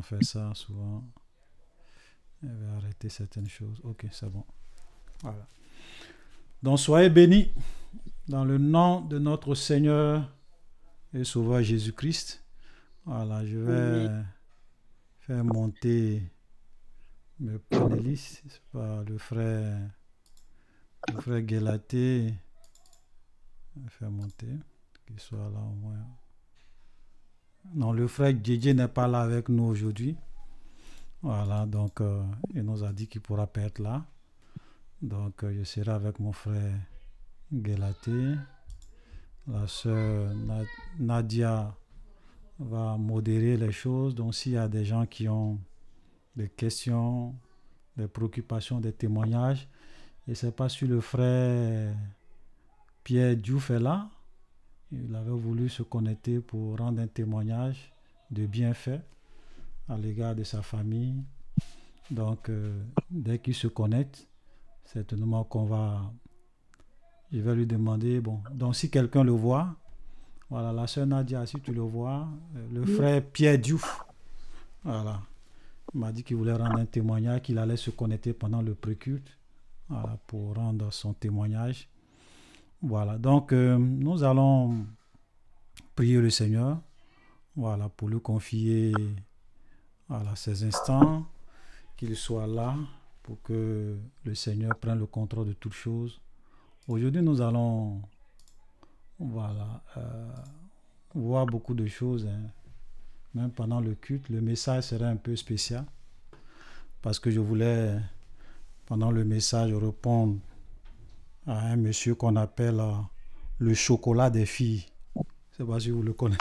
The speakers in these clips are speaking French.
fait ça souvent, elle va arrêter certaines choses. Ok, c'est bon. Voilà. Donc soyez bénis dans le nom de notre Seigneur et Sauveur Jésus-Christ. Voilà, je Amen. vais faire monter mes panélistes, c'est pas le frère Guélaté, je vais faire monter, qu'il soit là au moins. Non, le frère Djedje n'est pas là avec nous aujourd'hui. Voilà, donc il nous a dit qu'il ne pourra pas être là. Donc je serai avec mon frère Guélaté. La sœur Nadia va modérer les choses. Donc s'il y a des gens qui ont des questions, des préoccupations, des témoignages, je ne sais pas si le frère Pierre Diouf est là. Il avait voulu se connecter pour rendre un témoignage de bienfait à l'égard de sa famille. Donc, dès qu'il se connecte, certainement je vais lui demander, bon, donc si quelqu'un le voit, voilà, la sœur Nadia, si tu le vois, le frère Pierre Diouf, voilà, il m'a dit qu'il voulait rendre un témoignage, qu'il allait se connecter pendant le préculte, voilà, pour rendre son témoignage. Voilà, donc nous allons prier le Seigneur, voilà, pour lui confier, voilà, ces instants, qu'il soit là pour que le Seigneur prenne le contrôle de toutes choses. Aujourd'hui, nous allons, voilà, voir beaucoup de choses, hein. Même pendant le culte, le message serait un peu spécial parce que je voulais, pendant le message, répondre à un monsieur qu'on appelle le chocolat des filles. Je ne sais pas si vous le connaissez.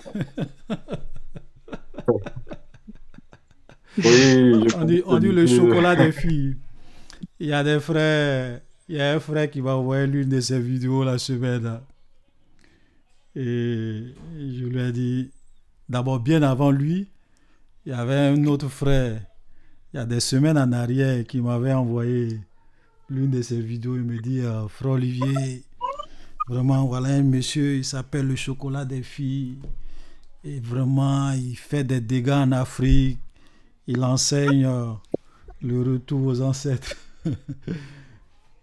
Oui, je On pense dit, que on dit le chocolat des filles. Il y a des frères, il y a un frère qui va envoyer l'une de ses vidéos la semaine. Et je lui ai dit, d'abord, bien avant lui, il y avait un autre frère, il y a des semaines en arrière, qui m'avait envoyé l'une de ses vidéos. Il me dit, frère Olivier, vraiment, voilà un monsieur, il s'appelle le chocolat des filles. Et vraiment, il fait des dégâts en Afrique. Il enseigne le retour aux ancêtres.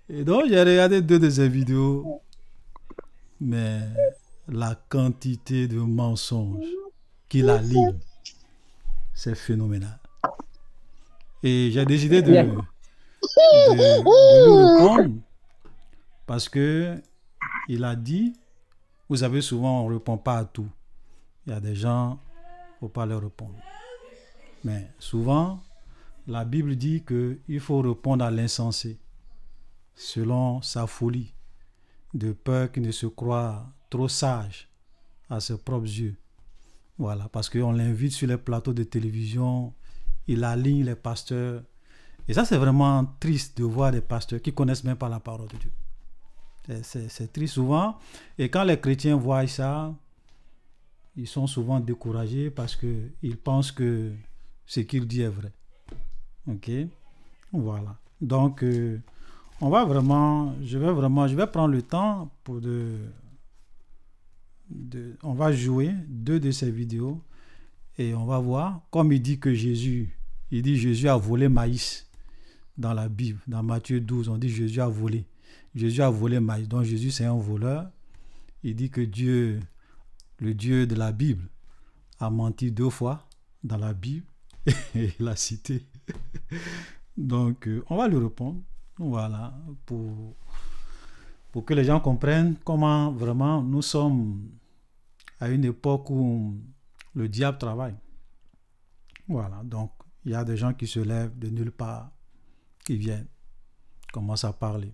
Et donc, j'ai regardé 2 de ses vidéos. Mais la quantité de mensonges qu'il aligne, c'est phénoménal. Et j'ai décidé bien. de lui répondre parce que il a dit, vous savez, souvent on ne répond pas à tout. Il y a des gens, il ne faut pas leur répondre. Mais souvent, la Bible dit qu'il faut répondre à l'insensé selon sa folie, de peur qu'il ne se croie trop sage à ses propres yeux. Voilà, parce qu'on l'invite sur les plateaux de télévision, il aligne les pasteurs. Et ça, c'est vraiment triste de voir des pasteurs qui ne connaissent même pas la parole de Dieu. C'est triste souvent. Et quand les chrétiens voient ça, ils sont souvent découragés parce qu'ils pensent que ce qu'il dit est vrai. Ok? Voilà. Donc, je vais prendre le temps pour on va jouer 2 de ces vidéos et on va voir, comme il dit Jésus a volé maïs dans la Bible, dans Matthieu 12, on dit Jésus a volé maïs, donc Jésus c'est un voleur. Il dit que Dieu, le Dieu de la Bible, a menti 2 fois dans la Bible et il a cité. Donc on va lui répondre, voilà, pour que les gens comprennent comment vraiment nous sommes à une époque où le diable travaille. Voilà, donc il y a des gens qui se lèvent de nulle part, qui viennent, commencent à parler,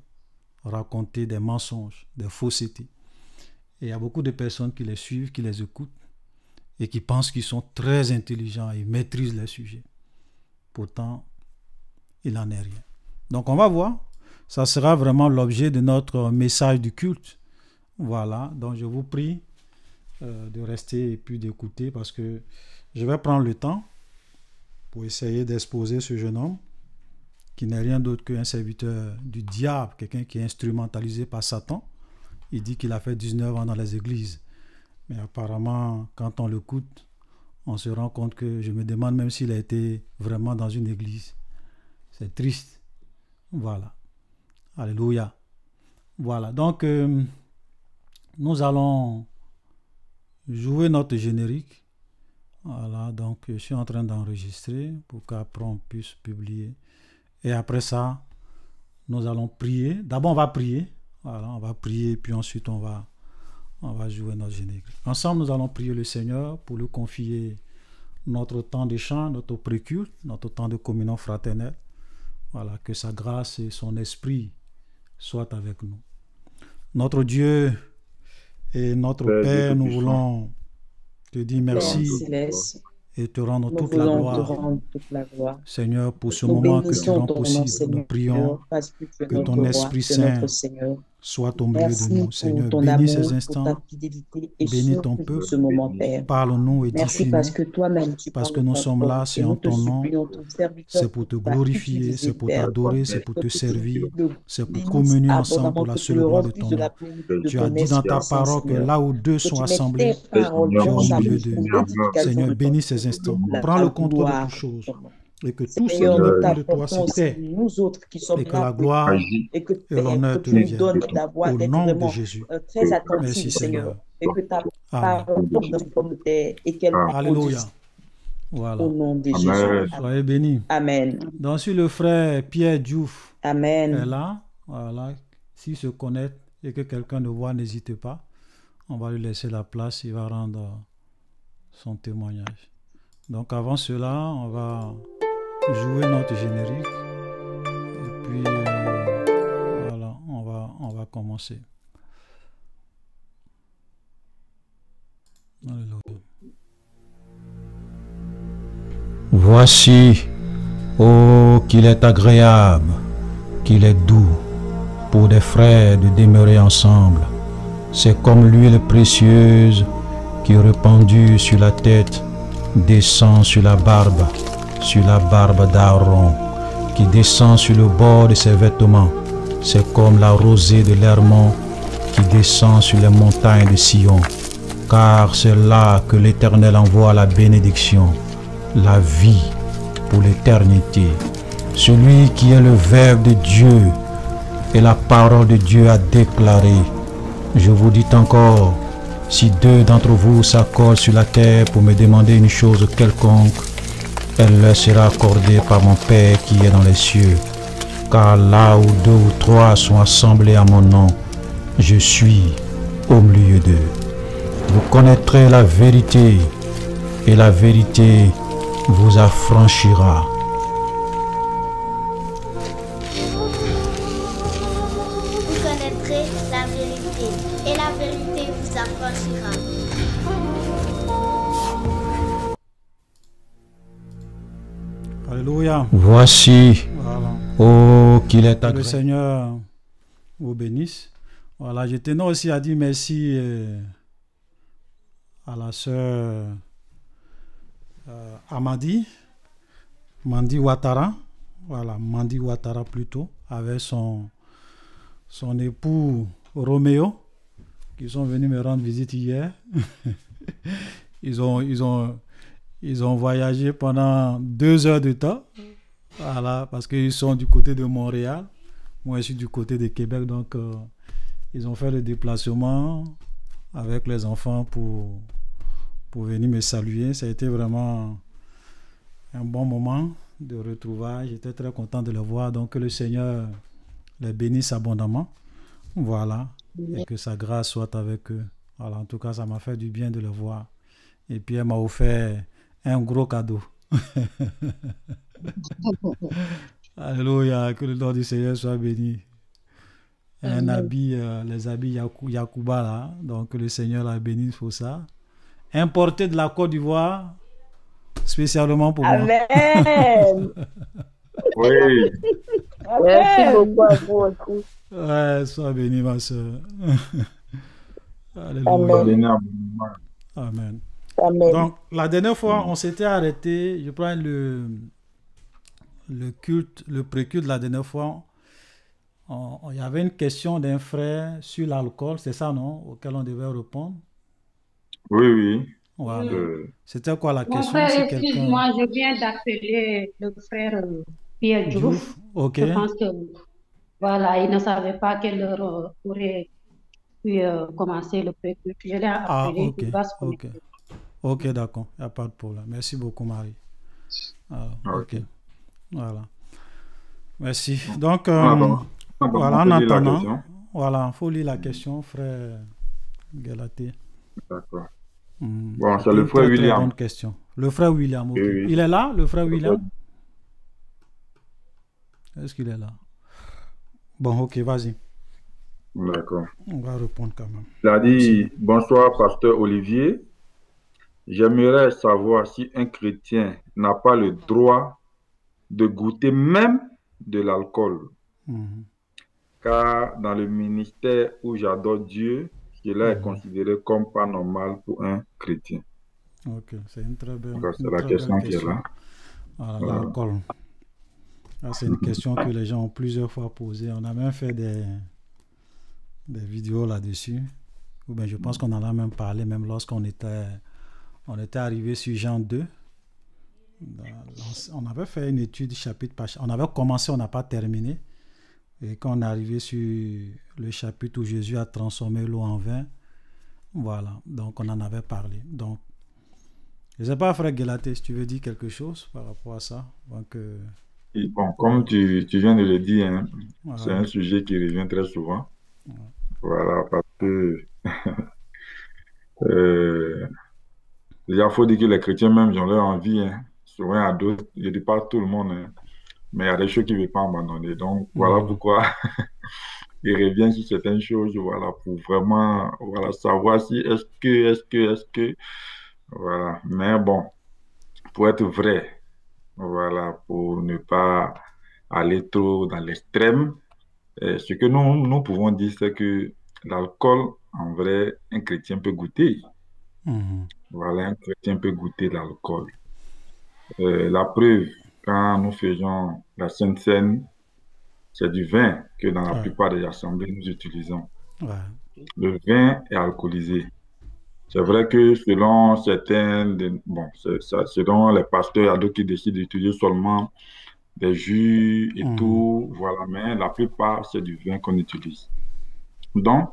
raconter des mensonges, des faussetés. Et il y a beaucoup de personnes qui les suivent, qui les écoutent et qui pensent qu'ils sont très intelligents et maîtrisent les sujets. Pourtant, il n'en est rien. Donc on va voir, ça sera vraiment l'objet de notre message du culte. Voilà, donc je vous prie de rester et puis d'écouter parce que je vais prendre le temps pour essayer d'exposer ce jeune homme qui n'est rien d'autre qu'un serviteur du diable, quelqu'un qui est instrumentalisé par Satan. Il dit qu'il a fait 19 ans dans les églises. Mais apparemment, quand on l'écoute, on se rend compte que je me demande même s'il a été vraiment dans une église. C'est triste. Voilà. Alléluia. Voilà. Donc, nous allons jouer notre générique. Voilà. Donc, je suis en train d'enregistrer pour qu'après on puisse publier. Et après ça, nous allons prier. D'abord, on va prier. Voilà, on va prier, puis ensuite, on va jouer notre générique. Ensemble, nous allons prier le Seigneur pour lui confier notre temps de chant, notre préculte, notre temps de communion fraternelle. Voilà, que sa grâce et son esprit soient avec nous. Notre Dieu et notre Père, nous voulons te dire merci et te rendre toute la gloire. Seigneur, pour ce moment que tu rends possible, nous prions que ton Esprit Saint soit au milieu de nous. Seigneur, bénis ces instants, bénis ton peuple, parle-nous et dis-nous, parce que nous sommes là, c'est en ton nom, c'est pour te glorifier, c'est pour t'adorer, c'est pour te servir, c'est pour communier ensemble pour la seule gloire de ton nom. Tu as dit dans ta parole que là où deux sont assemblés, tu es au milieu d'eux. Seigneur, bénis ces instants, prends le contrôle de toutes choses. Et que tout ce qui n'est pas de toi se tait, et que la gloire et l'honneur te reviennent. Au nom de Jésus. Merci Seigneur. Amen. Alléluia. Voilà. Au nom de Jésus. Soyez bénis. Amen. Donc si le frère Pierre Diouf Amen. est là, voilà, s'il se connecte et que quelqu'un le voit, n'hésitez pas. On va lui laisser la place, il va rendre son témoignage. Donc avant cela, on va jouer notre générique et puis voilà, on va commencer. Alléluia. Voici, oh, qu'il est agréable, qu'il est doux pour des frères de demeurer ensemble. C'est comme l'huile précieuse qui, répandue sur la tête, descend sur la barbe d'Aaron, qui descend sur le bord de ses vêtements. C'est comme la rosée de l'Hermon qui descend sur les montagnes de Sion. Car c'est là que l'Éternel envoie la bénédiction, la vie pour l'éternité. Celui qui est le Verbe de Dieu et la parole de Dieu a déclaré, je vous dis encore, si deux d'entre vous s'accordent sur la terre pour me demander une chose quelconque, elle leur sera accordée par mon Père qui est dans les cieux. Car là où deux ou trois sont assemblés à mon nom, je suis au milieu d'eux. Vous connaîtrez la vérité, et la vérité vous affranchira. Vous connaîtrez la vérité, et la vérité vous affranchira. Alléluia. Voici, voilà. Oh, qu'il est agréable. Le Seigneur vous bénisse. Voilà, je tenais aussi à dire merci à la sœur Mandi Ouattara. Voilà, Mandi Ouattara plutôt, avec son époux Roméo, qui sont venus me rendre visite hier. Ils ont voyagé pendant 2 heures de temps. Voilà, parce qu'ils sont du côté de Montréal. Moi, je suis du côté de Québec. Donc, ils ont fait le déplacement avec les enfants pour venir me saluer. Ça a été vraiment un bon moment de retrouvailles. J'étais très content de les voir. Donc, que le Seigneur les bénisse abondamment. Voilà. Et que sa grâce soit avec eux. Voilà, en tout cas, ça m'a fait du bien de les voir. Et puis, elle m'a offert un gros cadeau. Alléluia, que le nom du Seigneur soit béni. Un habit, les habits Yakuba là, donc le Seigneur l'a béni pour ça. Importé de la Côte d'Ivoire, spécialement pour moi. Amen. Oui. Merci beaucoup à vous aussi. Ouais, sois béni ma soeur. Alléluia. Amen. Amen. Amen. Donc, la dernière fois, on s'était arrêté, je prends le culte, le préculte de la dernière fois. Il y avait une question d'un frère sur l'alcool, c'est ça, non? Auquel on devait répondre. Oui, oui. Voilà. Euh, C'était quoi la Mon question? frère, Si quelqu'un... excuse-moi, je viens d'appeler le frère Pierre Diouf. Diouf, ok. Je pense que, voilà, il ne savait pas quelle heure aurait pu commencer le précu. Je l'ai Ah, appelé, ok, il va se ok. connecter. Ok, d'accord, il n'y a pas de problème. Merci beaucoup, Marie. Alors, ok, ok. voilà. Merci. Donc, On a voilà, en commencé la attendant, question. voilà, il faut lire la question, frère Galaté. D'accord. Bon, c'est C'était le une frère très, très William. bonne question. Le frère William, ok. Oui, oui. Il est là, le frère Le frère- William? Est-ce qu'il est là? Bon, ok, vas-y. D'accord. On va répondre quand même. Il a Continue. dit, bonsoir, pasteur Olivier. J'aimerais savoir si un chrétien n'a pas le droit de goûter même de l'alcool. Mhm, Car dans le ministère où j'adore Dieu, cela est considéré comme pas normal pour un chrétien. Ok, c'est une très belle, Donc, c'est une la très belle question qui est question. là. Voilà, Voilà. l'alcool. Ah, c'est une question que les gens ont plusieurs fois posée. On a même fait des vidéos là-dessus. Ou bien je pense qu'on en a même parlé, même lorsqu'on était arrivé sur Jean 2. On avait fait une étude chapitre par chapitre. On avait commencé, on n'a pas terminé. Et quand on est arrivé sur le chapitre où Jésus a transformé l'eau en vin, voilà, donc on en avait parlé. Donc, je ne sais pas, frère Galaté, si tu veux dire quelque chose par rapport à ça. Donc, Et bon, comme tu viens de le dire, hein, voilà. c'est un sujet qui revient très souvent. Voilà, parce que déjà, il faut dire que les chrétiens même, ils ont leur envie, hein, souvent à d'autres, je ne dis pas tout le monde, hein, mais il y a des choses qu'ils ne veulent pas abandonner. Donc, voilà pourquoi il revient sur certaines choses, voilà, pour vraiment, voilà, savoir si est-ce que, voilà. Mais bon, pour être vrai, voilà, pour ne pas aller trop dans l'extrême, ce que nous pouvons dire, c'est que l'alcool, en vrai, un chrétien peut goûter. Voilà, un chrétien peut goûter l'alcool. La preuve, quand nous faisons la Sainte Seine, c'est du vin que dans la plupart des assemblées nous utilisons. Le vin est alcoolisé. C'est vrai que selon certains, selon les pasteurs, il y a d'autres qui décident d'utiliser seulement des jus et tout, voilà, mais la plupart, c'est du vin qu'on utilise. Donc,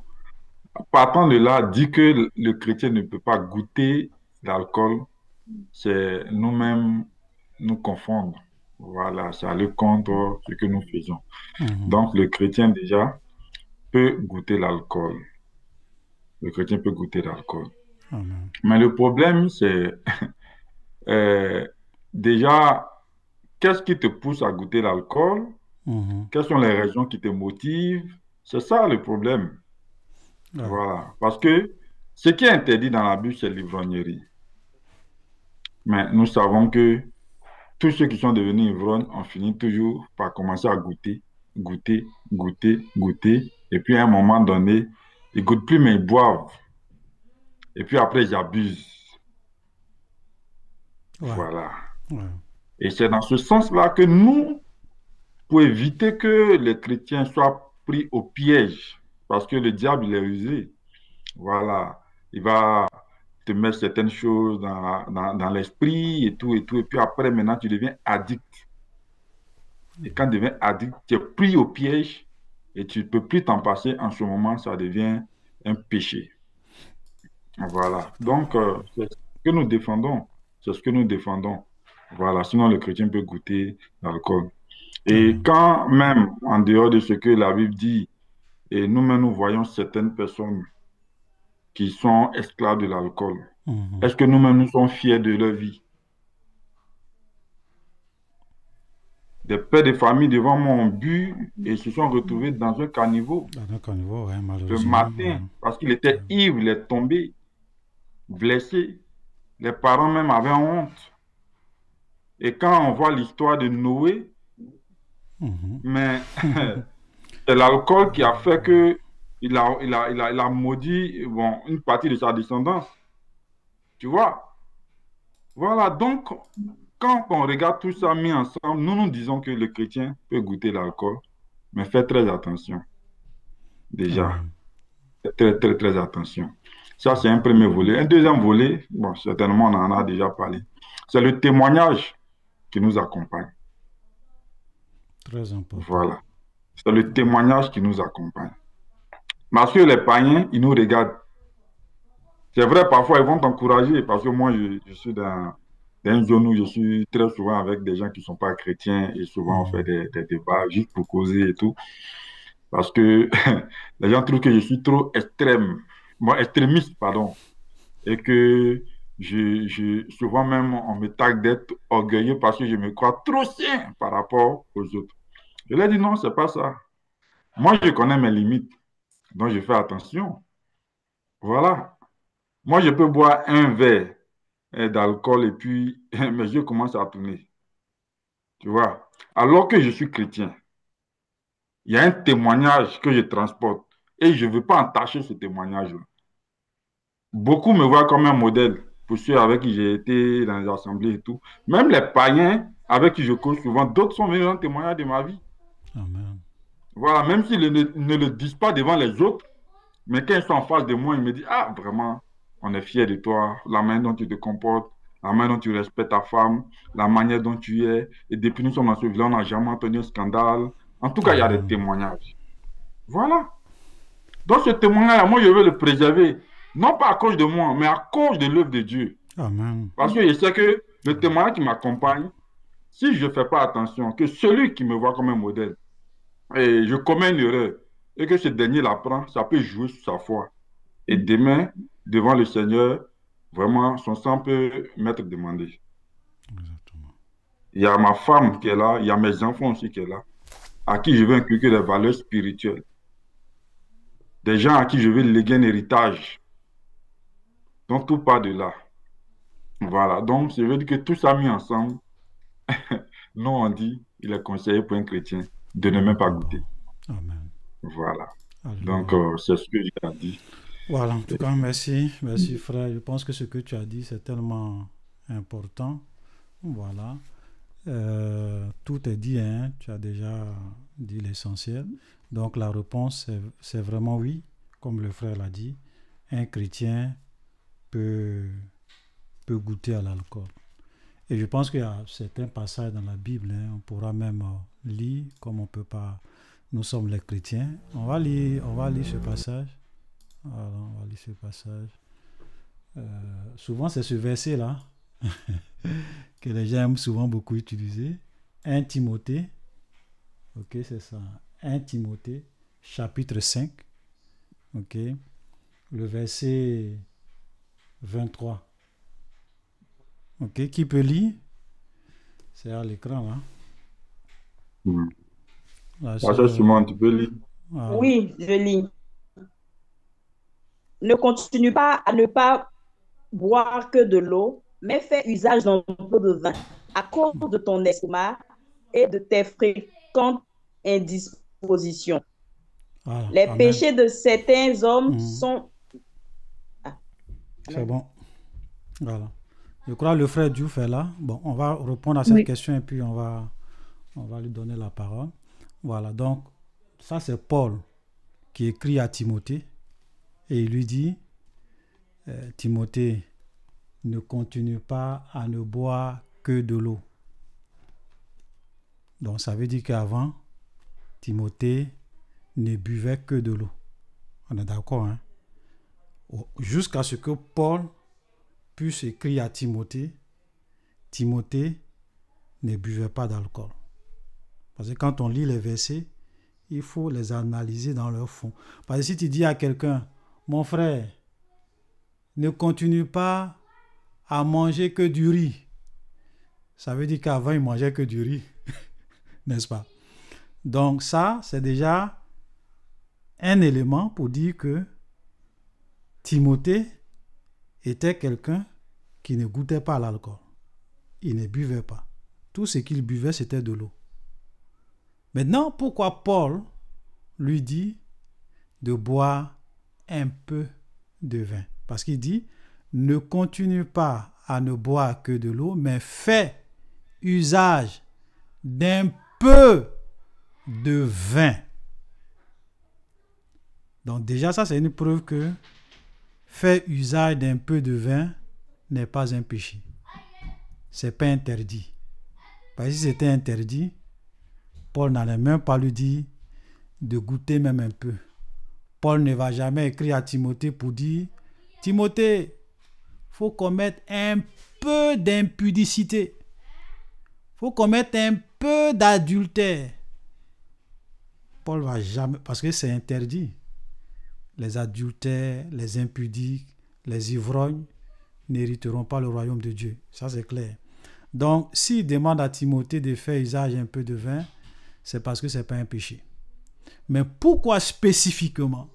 partant de là, dire que le chrétien ne peut pas goûter l'alcool, c'est nous-mêmes nous confondre. Voilà, c'est aller contre ce que nous faisons. Donc, le chrétien déjà peut goûter l'alcool. Le chrétien peut goûter l'alcool. Mais le problème, c'est déjà, qu'est-ce qui te pousse à goûter l'alcool? Quelles sont les raisons qui te motivent? C'est ça le problème. Voilà. Parce que ce qui est interdit dans la Bible, c'est l'ivrognerie. Mais nous savons que tous ceux qui sont devenus ivrognes ont fini toujours par commencer à goûter, goûter, goûter, goûter. Et puis à un moment donné, ils ne goûtent plus, mais ils boivent. Et puis après, ils abusent. Voilà. Et c'est dans ce sens-là que nous, pour éviter que les chrétiens soient pris au piège, parce que le diable, il est rusé. Voilà. Il va te mettre certaines choses dans l'esprit et tout, et tout. Et puis après, maintenant, tu deviens addict. Et quand tu deviens addict, tu es pris au piège et tu ne peux plus t'en passer. En ce moment, ça devient un péché. Voilà. Donc, c'est ce que nous défendons. C'est ce que nous défendons. Voilà. Sinon, le chrétien peut goûter l'alcool. Et quand même, en dehors de ce que la Bible dit, et nous-mêmes, nous voyons certaines personnes qui sont esclaves de l'alcool. Est-ce que nous-mêmes, nous sommes fiers de leur vie? Des pères de famille devant moi ont bu et se sont retrouvés dans un caniveau. Dans un caniveau, ouais, Le malheureusement. matin, parce qu'il était ivre, il est tombé, blessé. Les parents même avaient honte. Et quand on voit l'histoire de Noé, mais c'est l'alcool qui a fait que il a maudit une partie de sa descendance. Tu vois? Voilà, donc, quand on regarde tout ça mis ensemble, nous disons que le chrétien peut goûter l'alcool, mais faites très attention. Déjà, très, très, très attention. Ça, c'est un premier volet. Un deuxième volet, bon, certainement, on en a déjà parlé. C'est le témoignage qui nous accompagne. Très important. Voilà. C'est le témoignage qui nous accompagne. Parce que les païens, ils nous regardent. C'est vrai, parfois, ils vont t'encourager parce que moi, je suis dans une zone où je suis très souvent avec des gens qui ne sont pas chrétiens et souvent on fait des débats juste pour causer et tout. Parce que les gens trouvent que je suis trop extrême, moi, extrémiste, pardon. Et que souvent même, on me tague d'être orgueilleux parce que je me crois trop sain par rapport aux autres. Je leur dis non, c'est pas ça. Moi, je connais mes limites, donc je fais attention. Voilà. Moi, je peux boire un verre d'alcool et puis mes yeux commencent à tourner. Tu vois? Alors que je suis chrétien, il y a un témoignage que je transporte et je ne veux pas entacher ce témoignage-là. Beaucoup me voient comme un modèle pour ceux avec qui j'ai été dans les assemblées et tout. Même les païens avec qui je cause souvent, d'autres sont venus en témoignage de ma vie. Amen. Voilà, même s'ils ne le disent pas devant les autres, mais quand ils sont en face de moi, ils me disent, ah, vraiment, on est fiers de toi, la manière dont tu te comportes, la manière dont tu respectes ta femme, la manière dont tu es. Et depuis nous sommes dans ce village, on n'a jamais entendu un scandale. En tout cas, il y a des témoignages. Voilà. Donc ce témoignage, moi, je veux le préserver. Non pas à cause de moi, mais à cause de l'œuvre de Dieu. Amen. Parce que je sais que le témoignage qui m'accompagne, si je ne fais pas attention, que celui qui me voit comme un modèle, et je commets une erreur, et que ce dernier l'apprend, ça peut jouer sur sa foi. Et demain, devant le Seigneur, vraiment, son sang peut m'être demandé. Exactement. Il y a ma femme qui est là, il y a mes enfants aussi qui est là, à qui je veux inculquer des valeurs spirituelles. Des gens à qui je veux léguer un héritage. Donc, tout part de là. Voilà. Donc, je veux dire que tout ça mis ensemble, nous, on dit, il est conseillé pour un chrétien de ne même pas goûter. Amen. Voilà. Alléluia. Donc, c'est ce que j'ai à dire. Voilà, en tout cas, merci. Merci, frère. Je pense que ce que tu as dit, c'est tellement important. Voilà. Tout est dit, hein. Tu as déjà dit l'essentiel. Donc, la réponse, c'est vraiment oui, comme le frère l'a dit. Un chrétien peut goûter à l'alcool. Et je pense qu'il y a certains passages dans la Bible, hein, on pourra même lire, comme on ne peut pas, nous sommes les chrétiens. On va lire ce passage. Voilà, on va lire ce passage. Souvent, c'est ce verset-là que les gens aiment souvent beaucoup utiliser. 1 Timothée, ok, c'est ça. 1 Timothée, chapitre 5, ok, le verset 23. Ok, qui peut lire? C'est à l'écran, là. Là, Pasteur Simon, tu peux lire? Voilà. Oui, je lis. Ne continue pas à ne pas boire que de l'eau, mais fais usage d'un peu de vin à cause de ton estomac et de tes fréquentes indispositions. Voilà. Les Amen. péchés de certains hommes sont... C'est bon. Voilà. Je crois que le frère Diouf est là. Bon, on va répondre à cette question et puis on va lui donner la parole. Voilà, donc ça c'est Paul qui écrit à Timothée et il lui dit, Timothée, ne continue pas à ne boire que de l'eau. Donc ça veut dire qu'avant, Timothée ne buvait que de l'eau. On est d'accord, hein? Jusqu'à ce que Paul puisse écrire à Timothée, Timothée ne buvait pas d'alcool. Parce que quand on lit les versets, il faut les analyser dans leur fond. Parce que si tu dis à quelqu'un, mon frère, ne continue pas à manger que du riz, ça veut dire qu'avant il mangeait que du riz, n'est-ce pas? Donc ça, c'est déjà un élément pour dire que Timothée était quelqu'un qui ne goûtait pas à l'alcool. Il ne buvait pas. Tout ce qu'il buvait, c'était de l'eau. Maintenant, pourquoi Paul lui dit de boire un peu de vin? Parce qu'il dit, ne continue pas à ne boire que de l'eau, mais fais usage d'un peu de vin. Donc déjà, ça, c'est une preuve que faire usage d'un peu de vin n'est pas un péché. C'est pas interdit. Parce que si c'était interdit, Paul n'allait même pas lui dire de goûter même un peu. Paul ne va jamais écrire à Timothée pour dire « Timothée, il faut commettre un peu d'impudicité. Il faut commettre un peu d'adultère. » Paul va jamais, parce que c'est interdit. Les adultères, les impudiques, les ivrognes n'hériteront pas le royaume de Dieu. Ça, c'est clair. Donc, s'il demande à Timothée de faire usage un peu de vin, c'est parce que ce n'est pas un péché. Mais pourquoi spécifiquement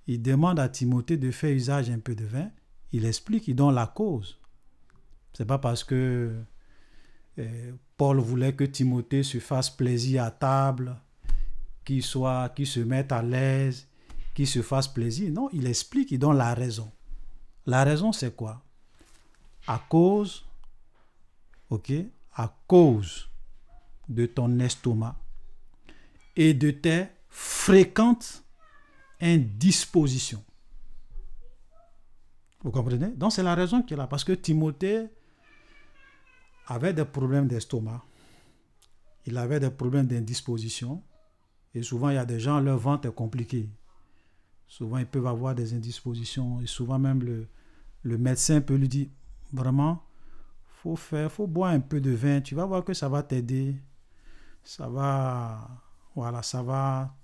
il demande à Timothée de faire usage un peu de vin? Il explique, il donne la cause. Ce n'est pas parce que Paul voulait que Timothée se fasse plaisir à table, qu'il se mette à l'aise, qu'il se fasse plaisir. Non, il explique, il donne la raison. La raison, c'est quoi? À cause de ton estomac et de tes fréquentes indispositions. Vous comprenez? Donc, c'est la raison qui est là. Parce que Timothée avait des problèmes d'estomac. Il avait des problèmes d'indisposition. Et souvent, il y a des gens, leur ventre est compliqué. Souvent, ils peuvent avoir des indispositions. Et souvent, même le médecin peut lui dire, vraiment, faut boire un peu de vin. Tu vas voir que ça va t'aider. Ça va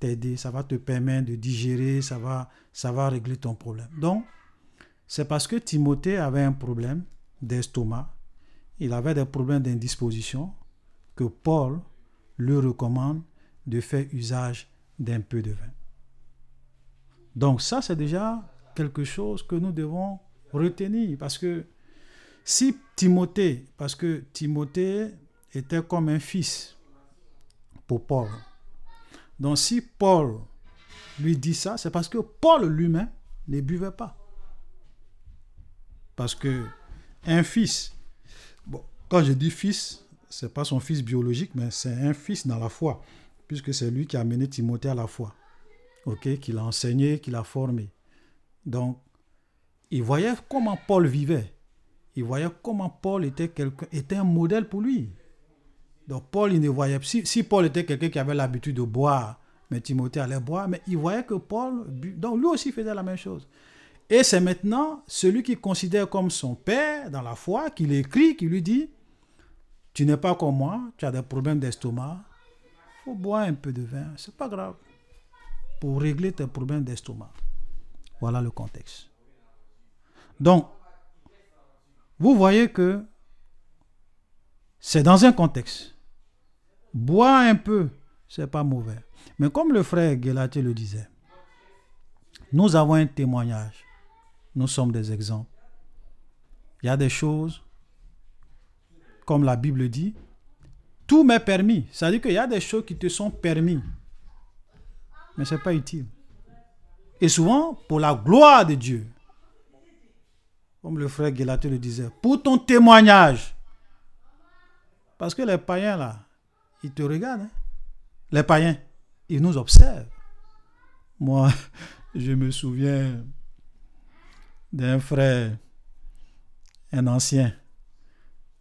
t'aider. Ça va te permettre de digérer. Ça va régler ton problème. Donc, c'est parce que Timothée avait un problème d'estomac. Il avait des problèmes d'indisposition que Paul lui recommande de faire usage d'un peu de vin. Donc ça, c'est déjà quelque chose que nous devons retenir, parce que si Timothée, parce que Timothée était comme un fils pour Paul. Donc si Paul lui dit ça, c'est parce que Paul lui-même ne buvait pas. Parce que un fils, bon, quand je dis fils, c'est pas son fils biologique, mais c'est un fils dans la foi, puisque c'est lui qui a amené Timothée à la foi, qui l'a enseigné, qui l'a formé. Donc, il voyait comment Paul vivait. Il voyait comment Paul était un modèle pour lui. Donc, Paul, il ne voyait pas. Si Paul était quelqu'un qui avait l'habitude de boire, mais Timothée allait boire, mais il voyait que Paul, donc lui aussi faisait la même chose. Et c'est maintenant celui qu'il considère comme son père dans la foi, qui l'écrit, qui lui dit, tu n'es pas comme moi, tu as des problèmes d'estomac, il faut boire un peu de vin, c'est pas grave, pour régler tes problèmes d'estomac. Voilà le contexte. Donc, vous voyez que c'est dans un contexte. Boire un peu, c'est pas mauvais. Mais comme le frère Guélaté le disait, nous avons un témoignage. Nous sommes des exemples. Il y a des choses, comme la Bible dit, tout m'est permis. C'est-à-dire qu'il y a des choses qui te sont permis, mais ce n'est pas utile. Et souvent, pour la gloire de Dieu, comme le frère Guélaté le disait, pour ton témoignage. Parce que les païens, là, ils te regardent. Hein? Les païens, ils nous observent. Moi, je me souviens d'un frère, un ancien.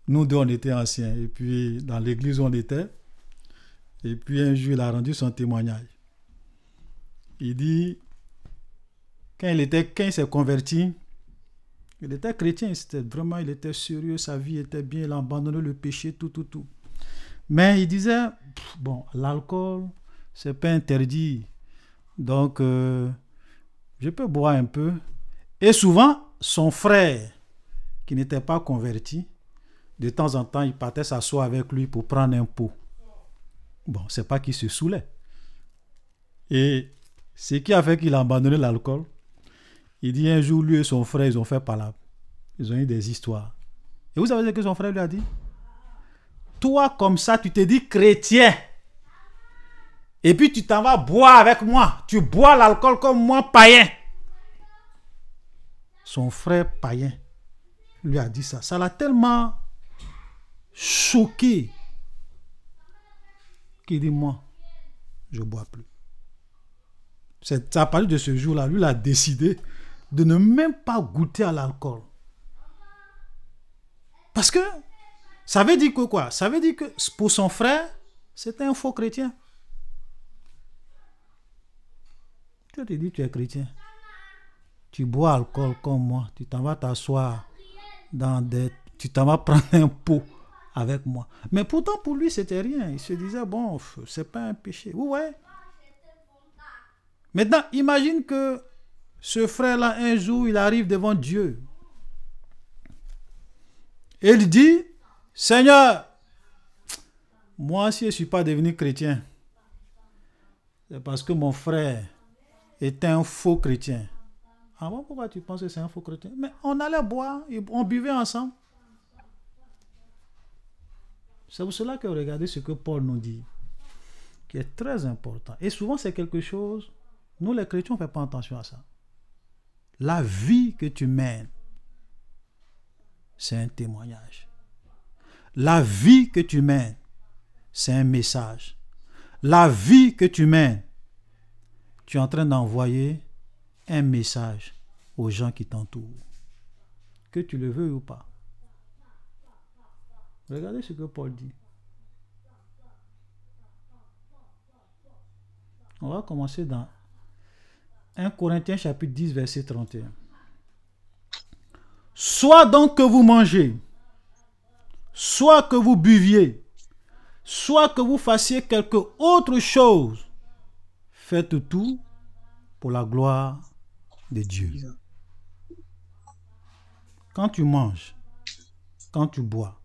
Nous deux, on était anciens. Et puis, dans l'église où on était, et puis un jour, il a rendu son témoignage. Il dit, quand il s'est converti, il était chrétien, il était sérieux, sa vie était bien, il a abandonné le péché, tout. Mais il disait, bon, l'alcool, c'est pas interdit. Donc, je peux boire un peu. Et souvent, son frère, qui n'était pas converti, de temps en temps, il partait s'asseoir avec lui pour prendre un pot. Bon, c'est pas qu'il se saoulait. Et ce qui a fait qu'il a abandonné l'alcool, il dit un jour, lui et son frère, ils ont fait palabre. Ils ont eu des histoires. Et vous savez ce que son frère lui a dit? Toi, comme ça, tu te dis chrétien. Et puis tu t'en vas boire avec moi. Tu bois l'alcool comme moi, païen. Son frère païen lui a dit ça. Ça l'a tellement choqué qu'il dit, moi, je ne bois plus. Ça a parlé de ce jour-là. Lui, il a décidé de ne même pas goûter à l'alcool. Parce que ça veut dire que quoi? Ça veut dire que pour son frère, c'était un faux chrétien. Tu te dis tu es chrétien. Tu bois alcool comme moi. Tu t'en vas t'asseoir tu t'en vas prendre un pot avec moi. Mais pourtant pour lui c'était rien. Il se disait bon, c'est pas un péché. Ouais. Maintenant imagine que ce frère-là un jour il arrive devant Dieu. Et il dit, Seigneur, moi si je ne suis pas devenu chrétien, c'est parce que mon frère était un faux chrétien. Ah bon, pourquoi tu penses que c'est un faux chrétien? Mais on allait boire, on buvait ensemble. C'est pour cela que regardez ce que Paul nous dit, qui est très important. Et souvent c'est quelque chose, nous les chrétiens, on ne fait pas attention à ça. La vie que tu mènes, c'est un témoignage. La vie que tu mènes, c'est un message. La vie que tu mènes, tu es en train d'envoyer un message aux gens qui t'entourent. Que tu le veux ou pas. Regardez ce que Paul dit. On va commencer dans 1 Corinthiens chapitre 10 verset 31. Soit donc que vous mangez, soit que vous buviez, soit que vous fassiez quelque autre chose, faites tout pour la gloire de Dieu. Quand tu manges, quand tu bois,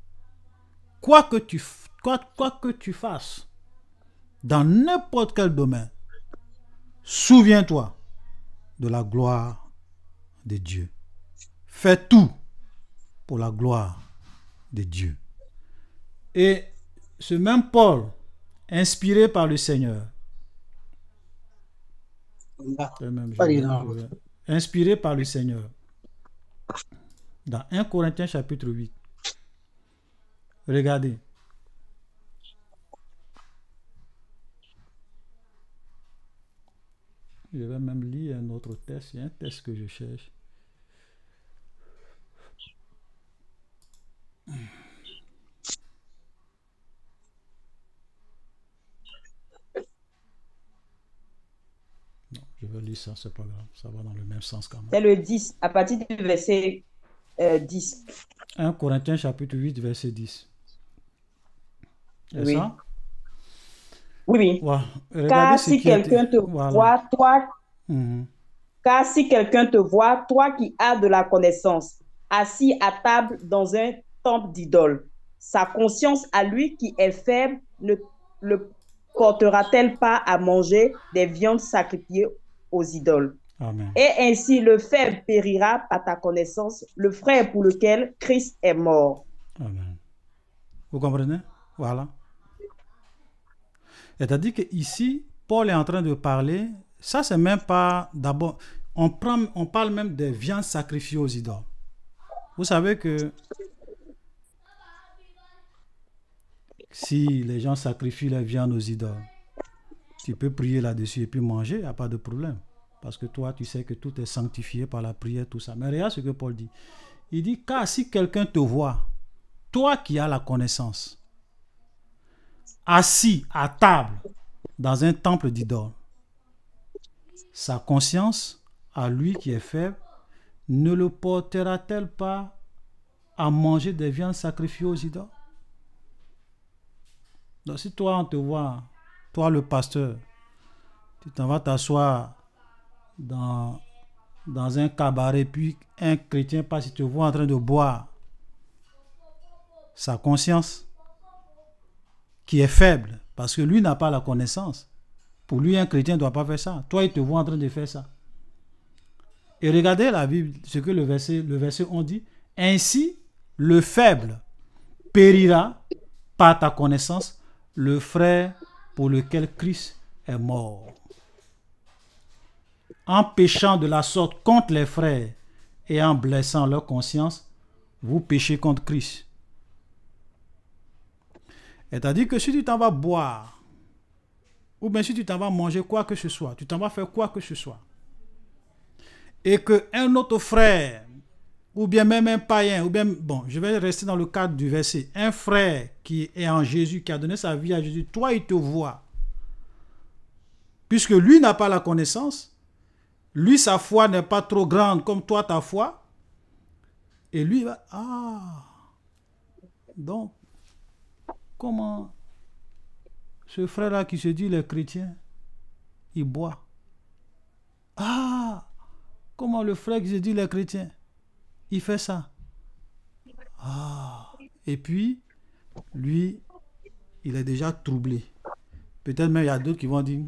quoi que tu fasses, dans n'importe quel domaine, souviens-toi de la gloire de Dieu. Fais tout pour la gloire de Dieu. Et ce même Paul, inspiré par le Seigneur, inspiré par le Seigneur, dans 1 Corinthiens chapitre 8, regardez. Je vais même lire un autre texte. Il y a un texte que je cherche. Non, je vais lire ça, c'est pas grave. Ça va dans le même sens quand même. C'est le 10, à partir du verset 10. 1 Corinthiens chapitre 8, verset 10. C'est Oui. ça? Oui. Wow. Car si quelqu'un te voit, toi, car si quelqu'un te voit, toi qui as de la connaissance, assis à table dans un temple d'idole, sa conscience à lui qui est faible ne le portera-t-elle pas à manger des viandes sacrifiées aux idoles? Amen. Et ainsi le faible périra par ta connaissance, le frère pour lequel Christ est mort. Amen. Vous comprenez? Voilà. C'est-à-dire qu'ici, Paul est en train de parler, ça c'est même pas, d'abord, on parle même des viandes sacrifiées aux idoles. Vous savez que si les gens sacrifient la viande aux idoles, tu peux prier là-dessus et puis manger, il n'y a pas de problème. Parce que toi, tu sais que tout est sanctifié par la prière, tout ça. Mais regarde ce que Paul dit. Il dit, car si quelqu'un te voit, toi qui as la connaissance, assis à table dans un temple d'idole, sa conscience, à lui qui est faible, ne le portera-t-elle pas à manger des viandes sacrifiées aux idoles? Donc si toi on te voit, toi le pasteur, tu t'en vas t'asseoir dans un cabaret, puis un chrétien passe, il te voit en train de boire, sa conscience qui est faible, parce que lui n'a pas la connaissance. Pour lui, un chrétien ne doit pas faire ça. Toi, il te voit en train de faire ça. Et regardez la Bible, ce que le verset 11 dit. Ainsi, le faible périra par ta connaissance, le frère pour lequel Christ est mort. En péchant de la sorte contre les frères et en blessant leur conscience, vous péchez contre Christ. C'est-à-dire que si tu t'en vas boire, ou bien si tu t'en vas manger quoi que ce soit, tu t'en vas faire quoi que ce soit, et qu'un autre frère, ou bien même un païen, ou bien, bon, je vais rester dans le cadre du verset, un frère qui est en Jésus, qui a donné sa vie à Jésus, toi, il te voit. Puisque lui n'a pas la connaissance, lui, sa foi n'est pas trop grande comme toi, ta foi, et lui, il va, donc, comment ce frère-là qui se dit il est chrétien, il boit. Comment le frère qui se dit il est chrétien, il fait ça. Et puis, lui, il est déjà troublé. Peut-être même il y a d'autres qui vont dire,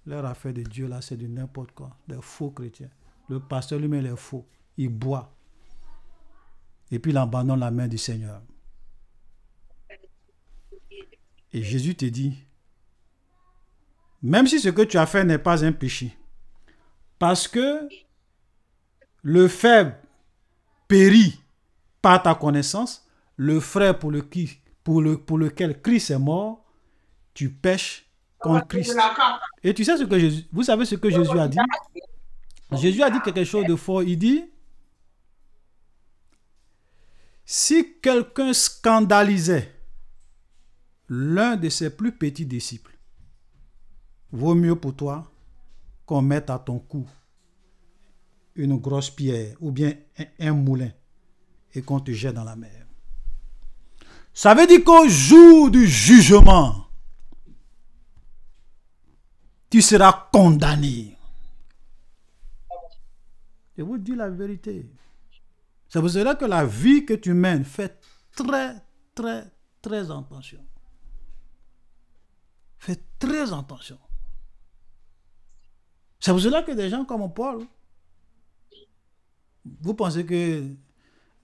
leur affaire de Dieu là, c'est du n'importe quoi, des faux chrétiens. Le pasteur lui-même, il est faux. Il boit. Et puis il abandonne la main du Seigneur. Et Jésus te dit, même si ce que tu as fait n'est pas un péché, parce que le faible périt par ta connaissance, le frère pour lequel Christ est mort, tu pèches contre Christ. Et tu sais ce que Jésus, vous savez ce que Jésus a dit? Jésus a dit quelque chose de fort. Il dit, si quelqu'un scandalisait l'un de ses plus petits disciples, vaut mieux pour toi qu'on mette à ton cou une grosse pierre ou bien un moulin et qu'on te jette dans la mer. Ça veut dire qu'au jour du jugement, tu seras condamné. Je vous dis la vérité. C'est pour cela que la vie que tu mènes, fais très, très, très attention. Fais très attention. C'est pour cela que des gens comme Paul, vous pensez que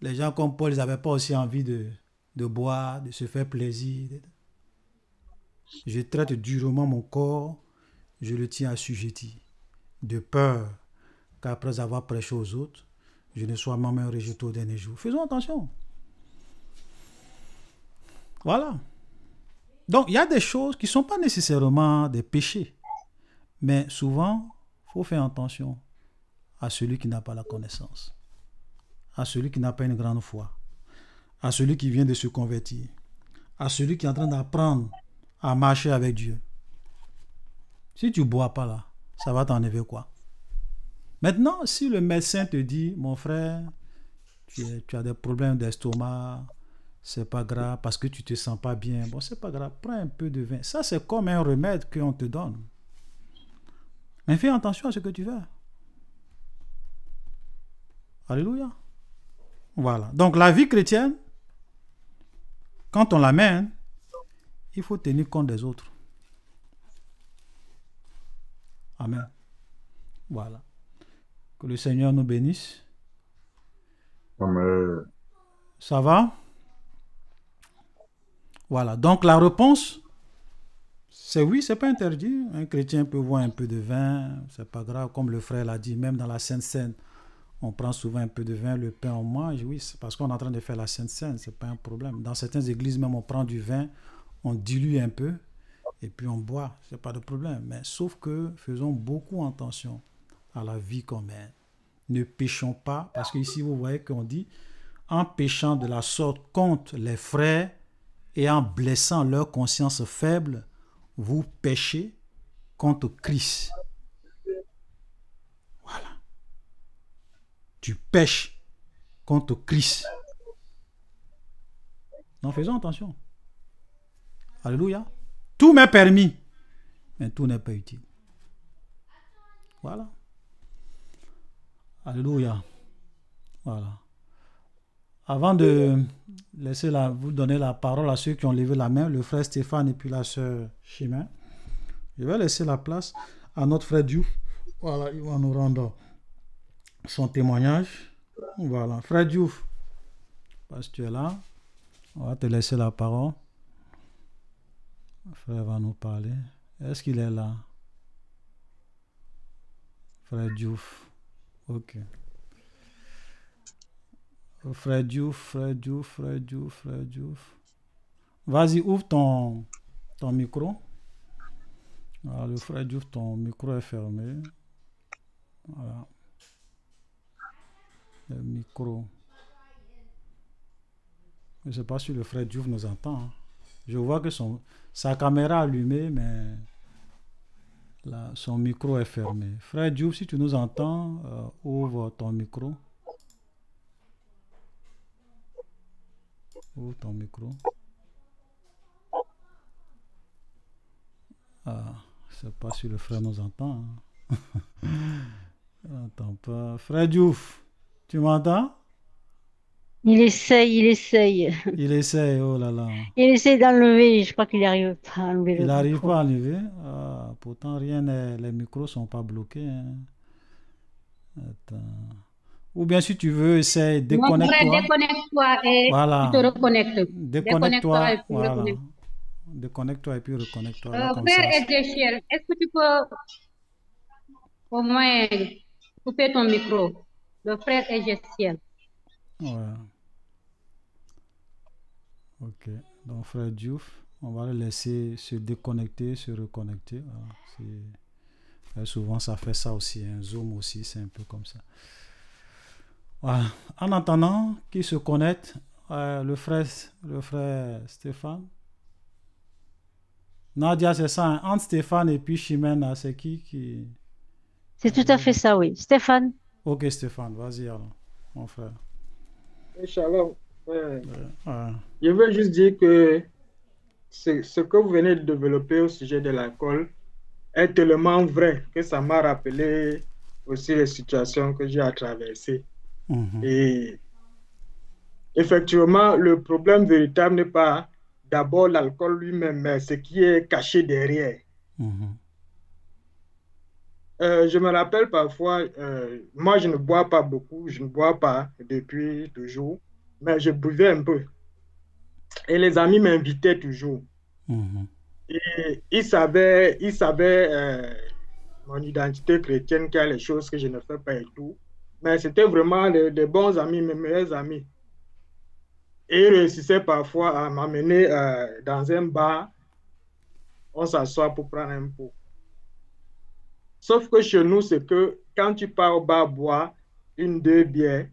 les gens comme Paul, ils n'avaient pas aussi envie de boire, de se faire plaisir. Je traite durement mon corps, je le tiens assujetti, de peur qu'après avoir prêché aux autres, je ne sois moi-même rejeté au dernier jour. Faisons attention. Voilà. Donc, il y a des choses qui ne sont pas nécessairement des péchés. Mais souvent, il faut faire attention à celui qui n'a pas la connaissance, à celui qui n'a pas une grande foi, à celui qui vient de se convertir, à celui qui est en train d'apprendre à marcher avec Dieu. Si tu ne bois pas là, ça va t'enlever quoi? Maintenant, si le médecin te dit, mon frère, tu as des problèmes d'estomac, c'est pas grave parce que tu te sens pas bien, bon, c'est pas grave, prends un peu de vin. Ça, c'est comme un remède qu'on te donne. Mais fais attention à ce que tu fais. Alléluia. Voilà. Donc, la vie chrétienne, quand on la mène, il faut tenir compte des autres. Amen. Voilà. Que le Seigneur nous bénisse. Amen. Ça va? Voilà. Donc, la réponse, c'est oui, c'est pas interdit. Un chrétien peut boire un peu de vin, c'est pas grave. Comme le frère l'a dit, même dans la Sainte Seine, on prend souvent un peu de vin, le pain on mange. Oui, c'est parce qu'on est en train de faire la Sainte Seine, c'est pas un problème. Dans certaines églises, même, on prend du vin, on dilue un peu, et puis on boit. C'est pas de problème. Mais sauf que faisons beaucoup attention à la vie qu'on mène. Ne péchons pas, parce qu'ici, vous voyez qu'on dit, en péchant de la sorte contre les frères et en blessant leur conscience faible, vous péchez contre Christ. Voilà. Tu pèches contre Christ. Donc faisons attention. Alléluia. Tout m'est permis, mais tout n'est pas utile. Voilà. Alléluia. Voilà. Avant de laisser vous donner la parole à ceux qui ont levé la main, le frère Stéphane et puis la sœur Chimène, je vais laisser la place à notre frère Diouf. Voilà, il va nous rendre son témoignage. Voilà, frère Diouf, parce que tu es là, on va te laisser la parole. Le frère va nous parler. Est-ce qu'il est là? Frère Diouf. Ok. Frère Diouf. Vas-y, ouvre ton micro. Alors, le frère Diouf, ton micro est fermé. Voilà. micro. Je ne sais pas si le frère Diouf nous entend. Hein. Je vois que sa caméra est allumée, mais là, son micro est fermé. Frère Diouf, si tu nous entends, ouvre ton micro. Ouvre ton micro. Ah, je ne sais pas si le frère nous entend. Hein. Il n'entend pas. Frère Diouf, tu m'entends? Il essaye. Il essaye, oh là là. Il essaye d'enlever, je crois qu'il n'arrive pas à enlever Il le n'arrive micro. pas à enlever. Ah, pourtant, les micros ne sont pas bloqués. Hein. Attends. Ou bien si tu veux, essaye, Mon frère, déconnecte-toi. déconnecte-toi et Voilà. tu te reconnectes. Déconnecte-toi. Et puis Voilà. reconnecte. Déconnecte-toi et puis reconnecte-toi. Là, comme Frère ça. Ezechiel, est-ce que tu peux au moins couper ton micro? Le frère Ezechiel. Ouais. Ok. Donc, frère Diouf, on va le laisser se déconnecter, se reconnecter. Voilà. Souvent, ça fait ça aussi. Un Zoom aussi, c'est un peu comme ça. Voilà. En attendant qu'il se connecte, le frère Stéphane. Nadia, c'est ça. Hein? Entre Stéphane et puis Chimène, c'est qui... C'est tout à fait ça, oui. Stéphane. Ok, Stéphane, vas-y alors, mon frère. Shalom. Ouais. Je veux juste dire que ce que vous venez de développer au sujet de l'alcool est tellement vrai que ça m'a rappelé aussi les situations que j'ai à traverser. Et effectivement, le problème véritable n'est pas d'abord l'alcool lui-même, mais ce qui est caché derrière. Je me rappelle parfois, moi je ne bois pas beaucoup, je ne bois pas depuis toujours, mais je buvais un peu. Et les amis m'invitaient toujours. Et ils savaient mon identité chrétienne, qu'il y a les choses que je ne fais pas et tout. Mais c'était vraiment des bons amis, mes meilleurs amis. Et ils réussissaient parfois à m'amener dans un bar. On s'assoit pour prendre un pot. Sauf que chez nous, c'est que quand tu pars au bar boire une, deux bières,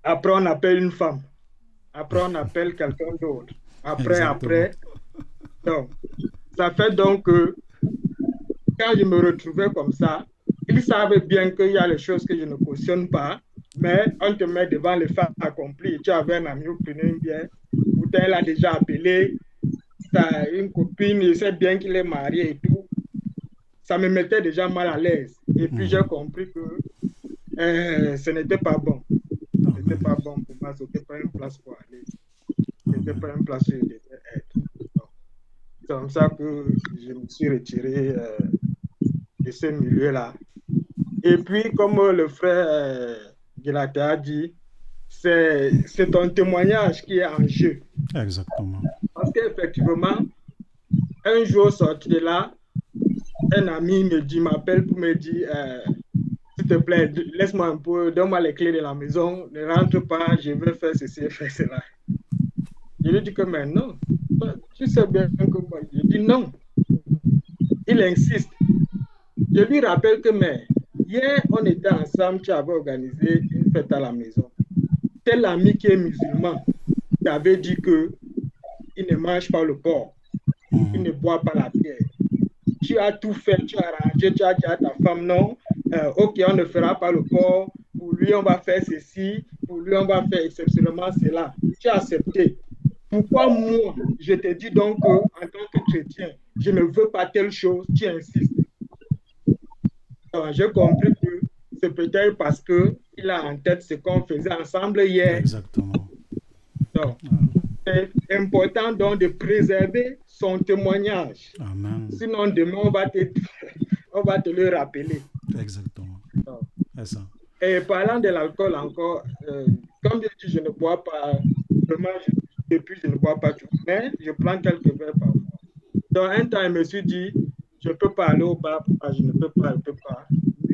après on appelle une femme. Après on appelle quelqu'un d'autre. Après. Donc, ça fait donc que quand je me retrouvais comme ça, ils savaient bien qu'il y a les choses que je ne cautionne pas, mais on te met devant les faits accomplis. Tu avais un ami qui prenait une bière, elle a déjà appelé, tu as une copine, il sait bien qu'il est marié et tout. Ça me mettait déjà mal à l'aise. Et puis j'ai compris que ce n'était pas bon. Ce n'était pas bon pour moi, ce n'était pas une place pour aller. Ce n'était pas une place où je devais être. C'est comme ça que je me suis retiré de ce milieu-là. Et puis, comme le frère Guilata a dit, c'est ton témoignage qui est en jeu. Exactement. Parce qu'effectivement, un jour sorti de là, un ami m'appelle pour me dire s'il te plaît, laisse-moi un peu, donne-moi les clés de la maison, ne rentre pas, je vais faire ceci et faire cela. Je lui dis que mais non, tu sais bien que moi, je dis non. Il insiste. Je lui rappelle que mais hier, on était ensemble, tu avais organisé une fête à la maison. Tel ami qui est musulman t'avait dit qu'il ne mange pas le porc, il ne boit pas la bière. Tu as tout fait, tu as arrangé, tu as dit à ta femme non, ok, on ne fera pas le porc, pour lui on va faire ceci, pour lui on va faire exceptionnellement cela. Tu as accepté. Pourquoi moi, je te dis donc en tant que chrétien, je ne veux pas telle chose, tu insistes. J'ai compris que c'est peut-être parce qu'il a en tête ce qu'on faisait ensemble hier. Exactement. Donc, c'est important donc de préserver son témoignage. Amen. Sinon, demain, on va te le rappeler. Exactement. C'est ça. Et parlant de l'alcool encore, comme je dis, je ne bois pas, vraiment, depuis je ne bois pas tout, mais je prends quelques verres parfois. Donc, un temps, je me suis dit, je ne peux pas aller au bar, je ne peux pas.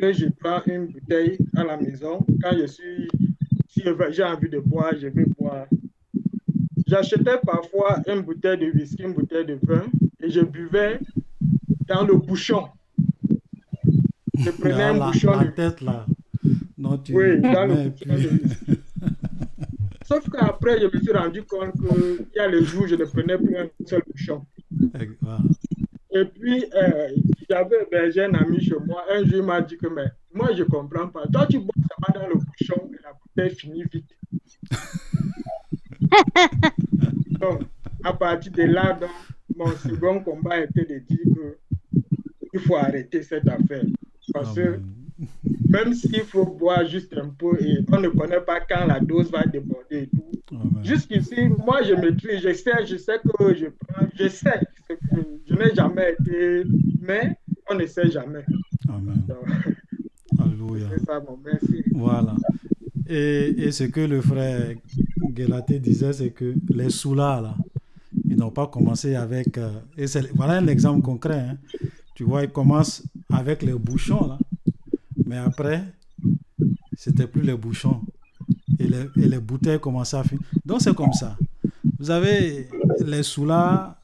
Mais je prends une bouteille à la maison. Quand si j'ai envie de boire, je vais boire. J'achetais parfois une bouteille de whisky, une bouteille de vin, et je buvais dans le bouchon. Je prenais un bouchon. La tête là. Non, tu Oui, dans le mets bouchon de puis... whisky. Sauf qu'après, je me suis rendu compte qu'il y a le jour où je ne prenais plus un seul bouchon. Voilà. Et puis, j'ai un ami chez moi. Un jour, il m'a dit que, mais moi, je ne comprends pas. Toi, tu bois seulement dans le bouchon et la bouteille finit vite. Donc, à partir de là, donc, mon second combat était de dire qu'il faut arrêter cette affaire. Parce que même s'il faut boire juste un peu et on ne connaît pas quand la dose va déborder et tout. Jusqu'ici, moi, je maîtrise, je sais que je prends, je sais que je n'ai jamais été, mais on ne sait jamais. Amen. Alléluia. C'est ça, mon merci. Voilà. Et ce que le frère Guélaté disait, c'est que les soulas, là, ils n'ont pas commencé avec... voilà un exemple concret. Hein. Tu vois, ils commencent avec les bouchons, là. Mais après, c'était plus les bouchons. Et les bouteilles commençaient à finir. Donc, c'est comme ça. Vous avez les soulas.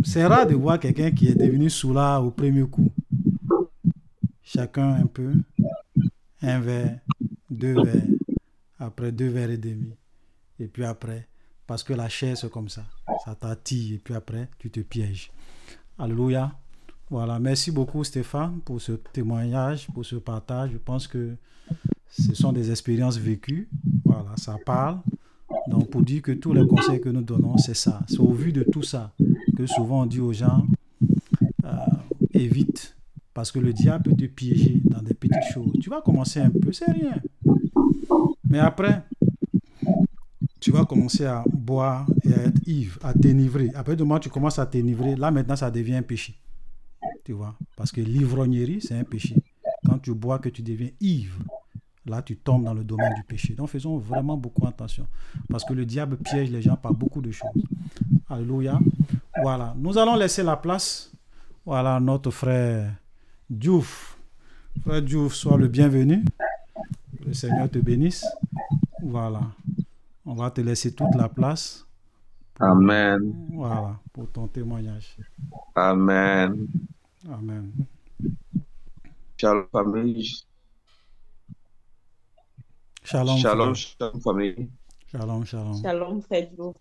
C'est rare de voir quelqu'un qui est devenu soula au premier coup. Chacun un peu. Un verre, 2 verres. Après 2 verres et demi. Et puis après, parce que la chair, c'est comme ça. Ça t'attire. Et puis après, tu te pièges. Alléluia. Voilà. Merci beaucoup, Stéphane, pour ce témoignage, pour ce partage. Je pense que ce sont des expériences vécues. Voilà, ça parle. Donc, pour dire que tous les conseils que nous donnons, c'est ça. C'est au vu de tout ça que souvent on dit aux gens, évite. Parce que le diable peut te piéger dans des petites choses. Tu vas commencer un peu, c'est rien. Mais après, tu vas commencer à boire et à être ivre, à t'enivrer. Après, de moment, tu commences à t'enivrer. Là, maintenant, ça devient un péché. Tu vois? Parce que l'ivrognerie, c'est un péché. Quand tu bois, que tu deviens ivre, là, tu tombes dans le domaine du péché. Donc, faisons vraiment beaucoup attention. Parce que le diable piège les gens par beaucoup de choses. Alléluia. Voilà. Nous allons laisser la place. Voilà, notre frère Diouf. Frère Diouf, sois le bienvenu. Le Seigneur te bénisse. Voilà. On va te laisser toute la place. Amen. Voilà, pour ton témoignage. Amen. Amen. Shalom, famille. Shalom, shalom, shalom, famille. Shalom, shalom. Shalom, frère Diouf.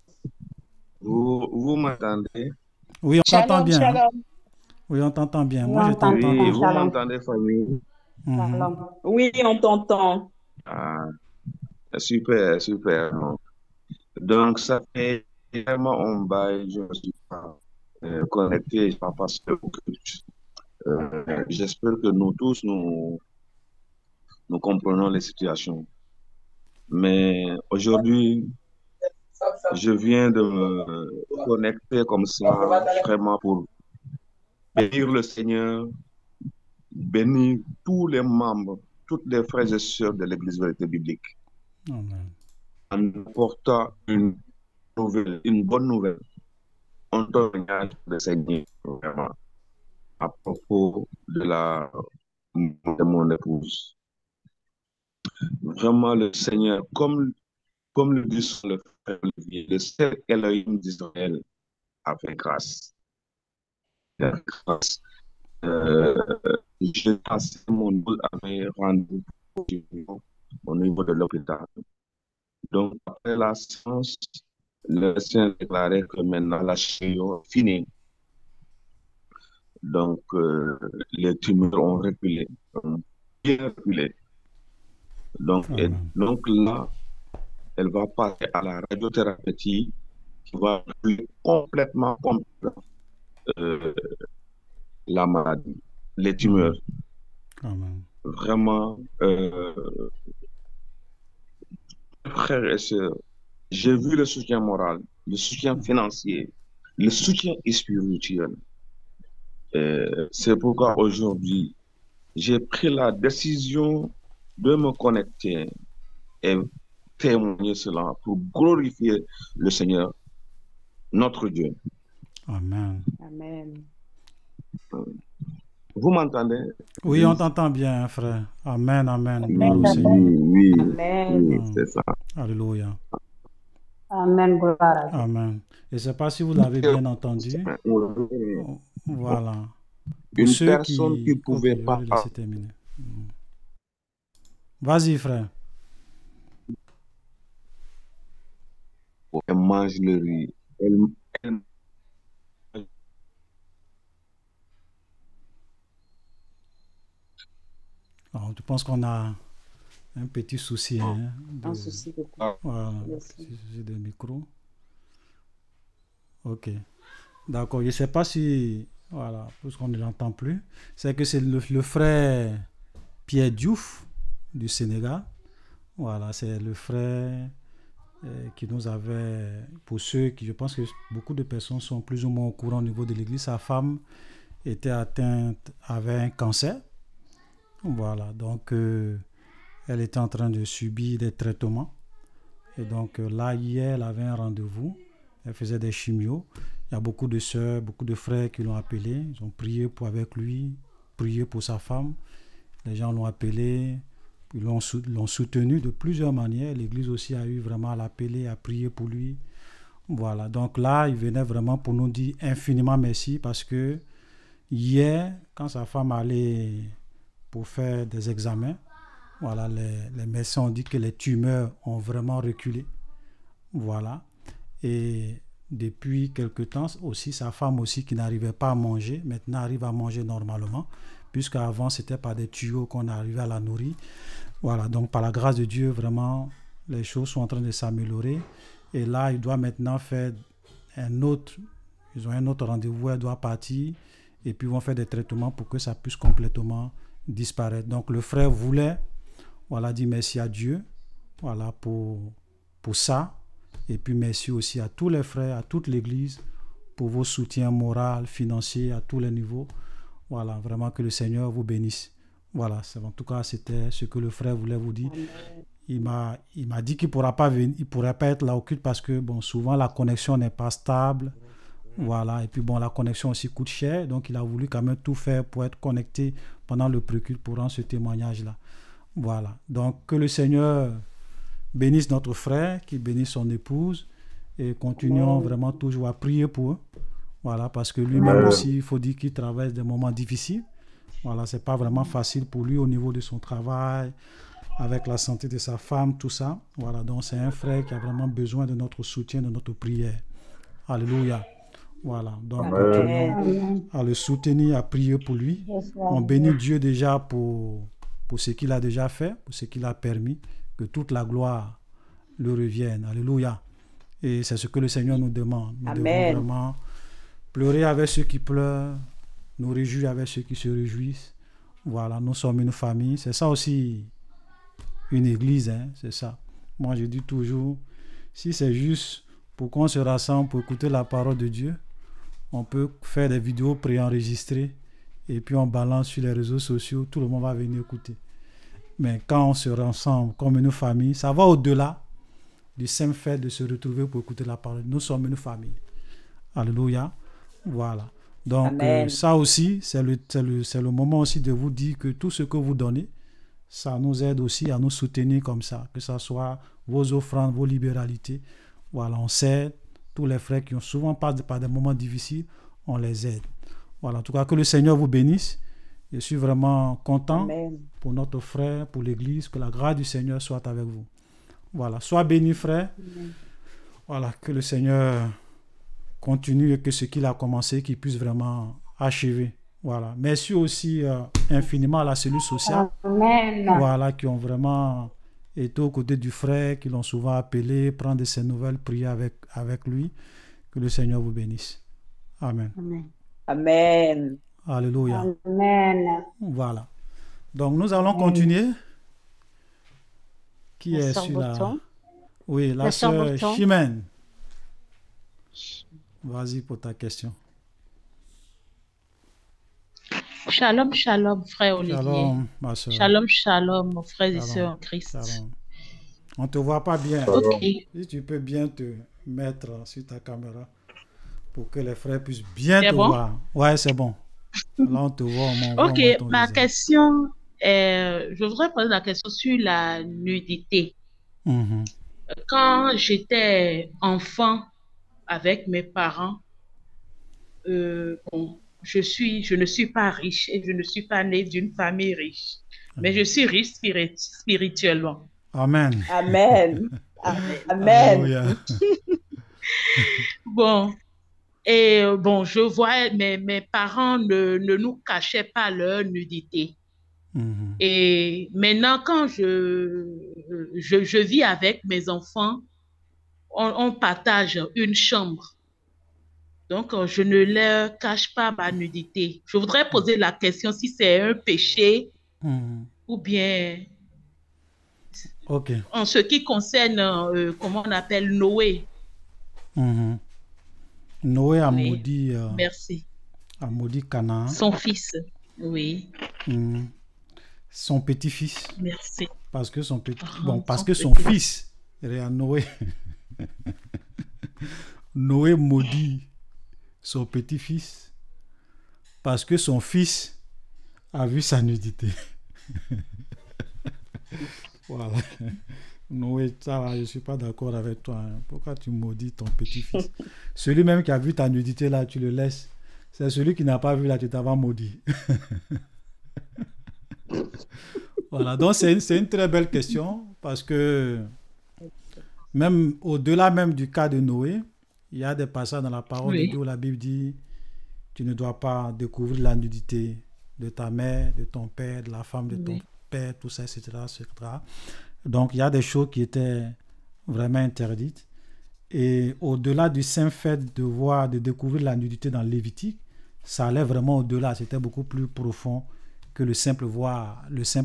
Vous m'entendez? Oui, on t'entend bien. Shalom. Oui, on t'entend bien. Moi, je t'entends. Oui, vous m'entendez, famille? Oui, on t'entend. Ah, super, super. Donc, ça fait vraiment un bail, je ne suis pas connecté, je ne parce que j'espère que nous tous, nous comprenons les situations. Mais aujourd'hui, je viens de me connecter comme ça, vraiment pour bénir le Seigneur, bénir tous les membres, toutes les frères et sœurs de l'Église Vérité Biblique. Amen. En apportant une bonne nouvelle, un témoignage de Seigneur, vraiment, à propos de mon épouse. Vraiment, le Seigneur, comme le dit le frère Olivier, le seul Elohim d'Israël a fait grâce. J'ai passé mon bout avait rendu au niveau de l'hôpital. Donc, après la séance, le médecin déclarait que maintenant la chirurgie est finie. Donc, les tumeurs ont reculé, ont bien reculé. Donc là, elle va passer à la radiothérapie qui va reculer complètement la maladie, les tumeurs. Amen. Vraiment, frères et sœurs, j'ai vu le soutien moral, le soutien financier, le soutien spirituel. C'est pourquoi aujourd'hui, j'ai pris la décision de me connecter et témoigner cela pour glorifier le Seigneur, notre Dieu. Amen. Amen. Vous m'entendez? Oui, on t'entend bien, frère. Amen, amen. Oui, Amen. c'est ça. Alléluia. Amen, gloire à Dieu. Amen. Je ne sais pas si vous l'avez bien entendu. Voilà. Pour Une ceux personne qui ne pouvait Ok, pas. je vais laisser terminer. Vas-y, frère. Elle mange le riz. Elle- Alors, tu penses qu'on a un petit souci hein, Un souci de Ah, voilà, Merci. petit souci de micro. Ok. D'accord. Je ne sais pas si, voilà, puisqu'on ne l'entend plus, c'est que c'est le frère Pierre Diouf du Sénégal. Voilà, c'est le frère qui nous avait, pour ceux qui, je pense que beaucoup de personnes sont plus ou moins au courant au niveau de l'église, sa femme était atteinte, avait un cancer. Voilà, donc elle était en train de subir des traitements. Et donc là, hier, elle avait un rendez-vous. Elle faisait des chimios. Il y a beaucoup de sœurs, beaucoup de frères qui l'ont appelé. Ils ont prié avec lui, prié pour sa femme. Les gens l'ont appelé, ils l'ont soutenu de plusieurs manières. L'église aussi a eu vraiment à l'appeler, à prier pour lui. Voilà, donc là, il venait vraiment pour nous dire infiniment merci parce que hier, quand sa femme allait pour faire des examens, voilà, les médecins ont dit que les tumeurs ont vraiment reculé. Voilà. Et depuis quelque temps aussi, sa femme aussi qui n'arrivait pas à manger, maintenant arrive à manger normalement, puisqu'avant c'était par des tuyaux qu'on arrivait à la nourrir. Voilà, donc par la grâce de Dieu, vraiment, les choses sont en train de s'améliorer. Et là, il doit maintenant faire un autre, ils ont un autre rendez-vous, elle doit partir, et puis ils vont faire des traitements pour que ça puisse complètement disparaître. Donc le frère voulait, voilà, dire merci à Dieu, voilà, pour ça. Et puis merci aussi à tous les frères, à toute l'église pour vos soutiens moraux, financiers à tous les niveaux. Voilà, vraiment que le Seigneur vous bénisse. Voilà, en tout cas, c'était ce que le frère voulait vous dire. Il m'a dit qu'il ne pourra pas venir, il pourrait pas être là au culte parce que bon, souvent la connexion n'est pas stable. Voilà, et puis bon, la connexion aussi coûte cher, donc il a voulu quand même tout faire pour être connecté pendant le pré-culte pour rendre ce témoignage-là. Voilà, donc que le Seigneur bénisse notre frère, qu'il bénisse son épouse et continuons vraiment toujours à prier pour eux. Voilà, parce que lui-même aussi, il faut dire qu'il traverse des moments difficiles. Voilà, c'est pas vraiment facile pour lui au niveau de son travail, avec la santé de sa femme, tout ça. Voilà, donc c'est un frère qui a vraiment besoin de notre soutien, de notre prière. Alléluia. Voilà, donc continuons à le soutenir, à prier pour lui. On bénit Dieu déjà pour ce qu'il a déjà fait, pour ce qu'il a permis, que toute la gloire lui revienne. Alléluia. Et c'est ce que le Seigneur nous demande. Nous devons vraiment pleurer avec ceux qui pleurent, nous réjouir avec ceux qui se réjouissent. Voilà, nous sommes une famille. C'est ça aussi, une église, hein, c'est ça. Moi, je dis toujours, si c'est juste pour qu'on se rassemble pour écouter la parole de Dieu, on peut faire des vidéos préenregistrées et puis on balance sur les réseaux sociaux, tout le monde va venir écouter. Mais quand on se rassemble comme une famille, ça va au-delà du simple fait de se retrouver pour écouter la parole. Nous sommes une famille. Alléluia. Voilà. Donc ça aussi, c'est le moment aussi de vous dire que tout ce que vous donnez, ça nous aide aussi à nous soutenir comme ça, que ce soit vos offrandes, vos libéralités. Voilà, on sait tous les frères qui ont souvent passé par des moments difficiles, on les aide. Voilà, en tout cas, que le Seigneur vous bénisse. Je suis vraiment content pour notre frère, pour l'Église, que la grâce du Seigneur soit avec vous. Voilà, sois béni, frère. Voilà, que le Seigneur continue et que ce qu'il a commencé, qu'il puisse vraiment achever. Voilà, merci aussi infiniment à la cellule sociale. Voilà, qui ont vraiment été aux côtés du frère, qui l'ont souvent appelé, prendre de ses nouvelles, prier avec lui. Que le Seigneur vous bénisse. Amen. Amen. Alléluia. Amen. Voilà. Donc, nous allons continuer. Qui est sur la... Oui, la sœur Chimène. Vas-y pour ta question. Shalom, shalom, frère Olivier. Shalom, ma soeur. Shalom, shalom, mon frère et sœurs en Christ. Shalom. On ne te voit pas bien. Ok. Si tu peux bien te mettre sur ta caméra pour que les frères puissent bien te voir. Ouais, c'est bon. Là, on te voit. Ok, ma question, je voudrais poser la question sur la nudité. Quand j'étais enfant avec mes parents, bon, je ne suis pas riche et je ne suis pas née d'une famille riche. Mais je suis riche spirituellement. Amen. Amen. Amen. Alléluia. Bon, et bon, je vois, mes parents ne nous cachaient pas leur nudité. Et maintenant, quand je vis avec mes enfants, on partage une chambre. Donc, je ne leur cache pas ma nudité. Je voudrais poser la question si c'est un péché ou bien en ce qui concerne, comment on appelle Noé. Noé a maudit, merci. A maudit Canaan. Son fils, oui. Son petit-fils. Merci. Parce que son fils, Noé, Noé maudit son petit-fils parce que son fils a vu sa nudité. Voilà. Noé, ça va, je ne suis pas d'accord avec toi. Hein. Pourquoi tu maudis ton petit-fils? Celui même qui a vu ta nudité là, tu le laisses. C'est celui qui n'a pas vu là, tu t'avais maudit. Voilà, donc c'est une très belle question parce que même au-delà même du cas de Noé, il y a des passages dans la parole de Dieu où la Bible dit tu ne dois pas découvrir la nudité de ta mère, de ton père, de la femme de ton père, tout ça, etc., etc. Donc il y a des choses qui étaient vraiment interdites. Et au-delà du simple fait de découvrir la nudité dans Lévitique, ça allait vraiment au-delà, c'était beaucoup plus profond que le simple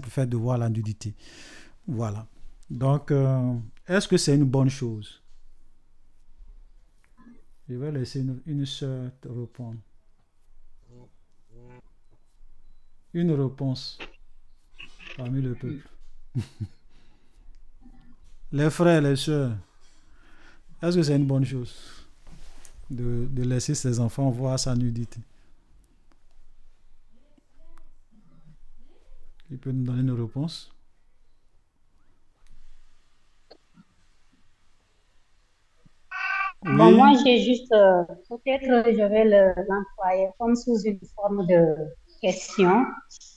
fait de voir la nudité. Voilà. Donc, est-ce que c'est une bonne chose? Je vais laisser une sœur te répondre. Une réponse parmi le peuple. Les frères, les sœurs, est-ce que c'est une bonne chose de laisser ses enfants voir sa nudité? Il peut nous donner une réponse? Bon, moi, j'ai juste, peut-être je vais l'employer comme sous une forme de question.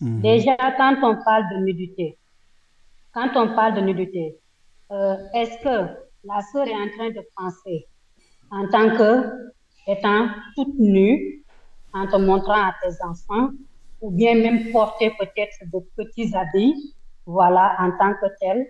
Déjà, quand on parle de nudité, est-ce que la sœur est en train de penser en tant étant toute nue, en te montrant à tes enfants, ou bien même porter peut-être de petits habits, voilà, en tant que tel,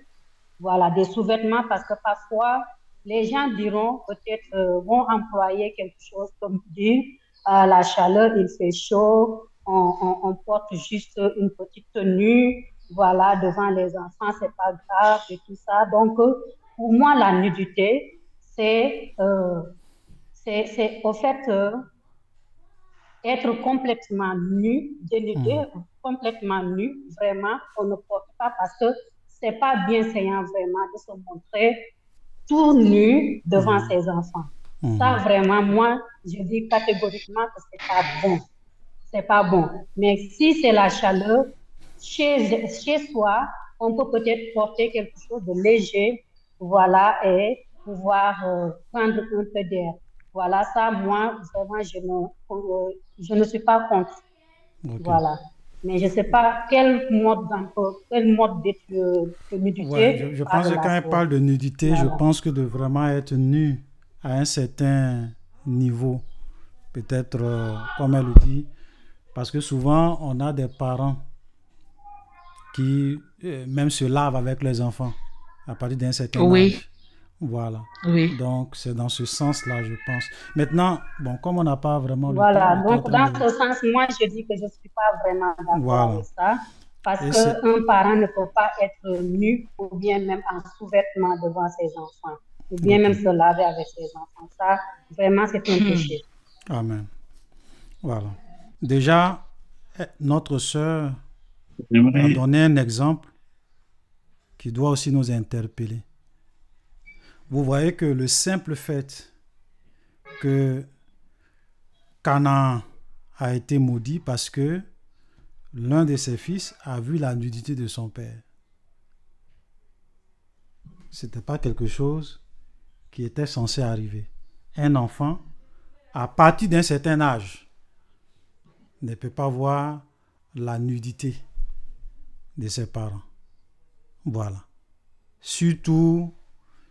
voilà, des sous-vêtements, parce que parfois, les gens diront, peut-être, vont employer quelque chose comme dire, la chaleur, il fait chaud, on porte juste une petite tenue, voilà, devant les enfants, c'est pas grave et tout ça. Donc, pour moi, la nudité, c'est au fait être complètement nu, dénudé, complètement nu, vraiment, on ne porte pas parce que c'est pas bienséant vraiment de se montrer tout nu devant ses enfants. Ça, vraiment, moi, je dis catégoriquement que c'est pas bon. C'est pas bon. Mais si c'est la chaleur, chez soi, on peut peut-être porter quelque chose de léger, voilà, et pouvoir prendre un peu d'air. Voilà, ça, moi, vraiment, je ne suis pas contre. Okay. Voilà. Mais je ne sais pas quel mode de nudité. Ouais, je pense que quand elle parle de nudité, voilà. Je pense que de vraiment être nu à un certain niveau, peut-être, comme elle le dit, parce que souvent, on a des parents qui même se lavent avec les enfants à partir d'un certain âge. Voilà. Oui. Donc, c'est dans ce sens-là, je pense. Maintenant, bon, comme on n'a pas vraiment... Voilà, donc dans ce sens, moi, je dis que je ne suis pas vraiment d'accord avec ça. Parce qu'un parent ne peut pas être nu ou bien même en sous-vêtements devant ses enfants. Ou bien même se laver avec ses enfants. Ça, vraiment, c'est un péché. Amen. Voilà. Déjà, notre sœur a donné un exemple qui doit aussi nous interpeller. Vous voyez que le simple fait que Canaan a été maudit parce que l'un de ses fils a vu la nudité de son père. Ce n'était pas quelque chose qui était censé arriver. Un enfant, à partir d'un certain âge, ne peut pas voir la nudité de ses parents. Voilà. Surtout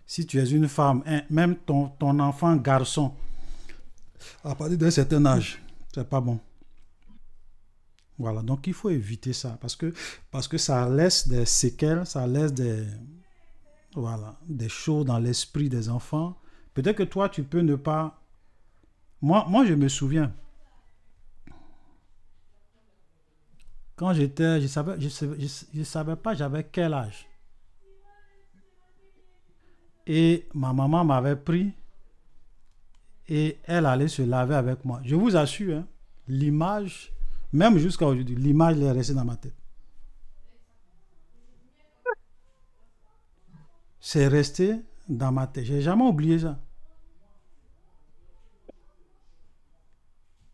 si tu es une femme, hein, même ton enfant garçon, à partir d'un certain âge, c'est pas bon. Voilà, donc il faut éviter ça parce que ça laisse des séquelles, ça laisse des choses dans l'esprit des enfants. Peut-être que toi, tu peux ne pas... Moi, je me souviens, quand j'étais, je savais pas j'avais quel âge. Et ma maman m'avait pris et elle allait se laver avec moi. Je vous assure, hein, l'image, même jusqu'à aujourd'hui, l'image est restée dans ma tête. C'est resté dans ma tête. J'ai jamais oublié ça.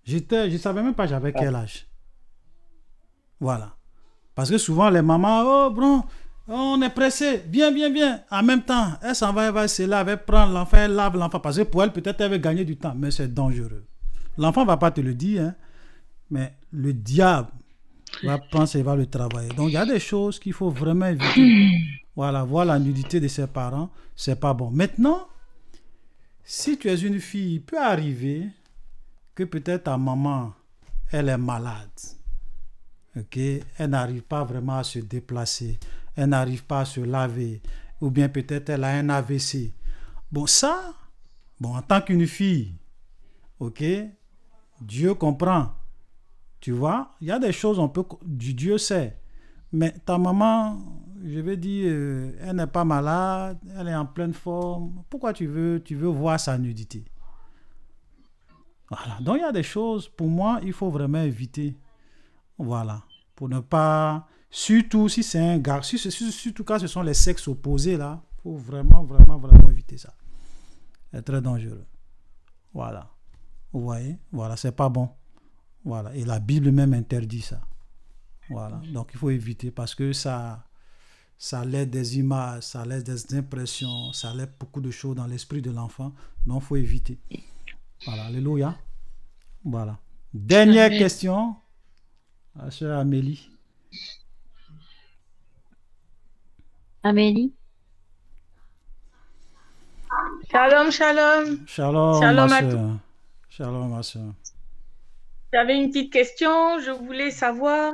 Je savais même pas j'avais quel âge. Voilà. Parce que souvent les mamans, oh bro, on est pressé, viens. En même temps, elle s'en va, elle va se laver, elle prend l'enfant, elle lave l'enfant. Parce que pour elle, peut-être elle veut gagner du temps, mais c'est dangereux. L'enfant ne va pas te le dire, hein, mais le diable va penser, il va le travailler. Donc il y a des choses qu'il faut vraiment éviter. Voilà, voir la nudité de ses parents, c'est pas bon. Maintenant, si tu es une fille, il peut arriver que peut-être ta maman, elle est malade. Ok, elle n'arrive pas vraiment à se déplacer, elle n'arrive pas à se laver, ou bien peut-être elle a un AVC. Bon, ça, en tant qu'une fille, ok, Dieu comprend. Tu vois, il y a des choses, Dieu sait. Mais ta maman, je vais dire, elle n'est pas malade, elle est en pleine forme. Pourquoi tu veux voir sa nudité? Voilà. Donc il y a des choses, pour moi, il faut vraiment éviter. Voilà. Pour ne pas, surtout si c'est un gars, surtout quand ce sont les sexes opposés là, il faut vraiment éviter ça. C'est très dangereux. Voilà. Vous voyez? Voilà, c'est pas bon. Voilà. Et la Bible même interdit ça. Voilà. Donc il faut éviter parce que ça laisse des images, ça laisse des impressions, ça laisse beaucoup de choses dans l'esprit de l'enfant. Donc il faut éviter. Voilà. Alléluia. Voilà. Dernière question. La sœur Amélie. Amélie. Shalom. Shalom ma soeur. Shalom ma soeur. J'avais une petite question. Je voulais savoir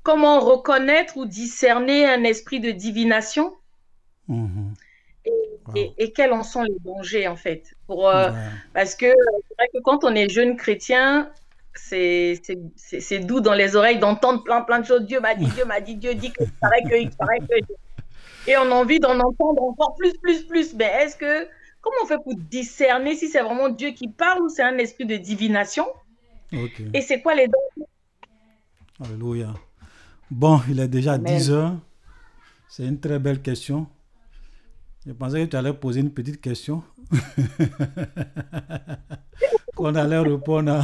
comment reconnaître ou discerner un esprit de divination et quels en sont les dangers en fait. Parce que c'est vrai que quand on est jeune chrétien, c'est doux dans les oreilles d'entendre plein de choses. Dieu m'a dit, Dieu dit que il paraît que. Et on a envie d'en entendre encore plus. Mais comment on fait pour discerner si c'est vraiment Dieu qui parle ou c'est un esprit de divination? Okay. Et c'est quoi les dangers? Alléluia. Bon, il est déjà 10 heures. C'est une très belle question. Je pensais que tu allais poser une petite question. Qu'on allait répondre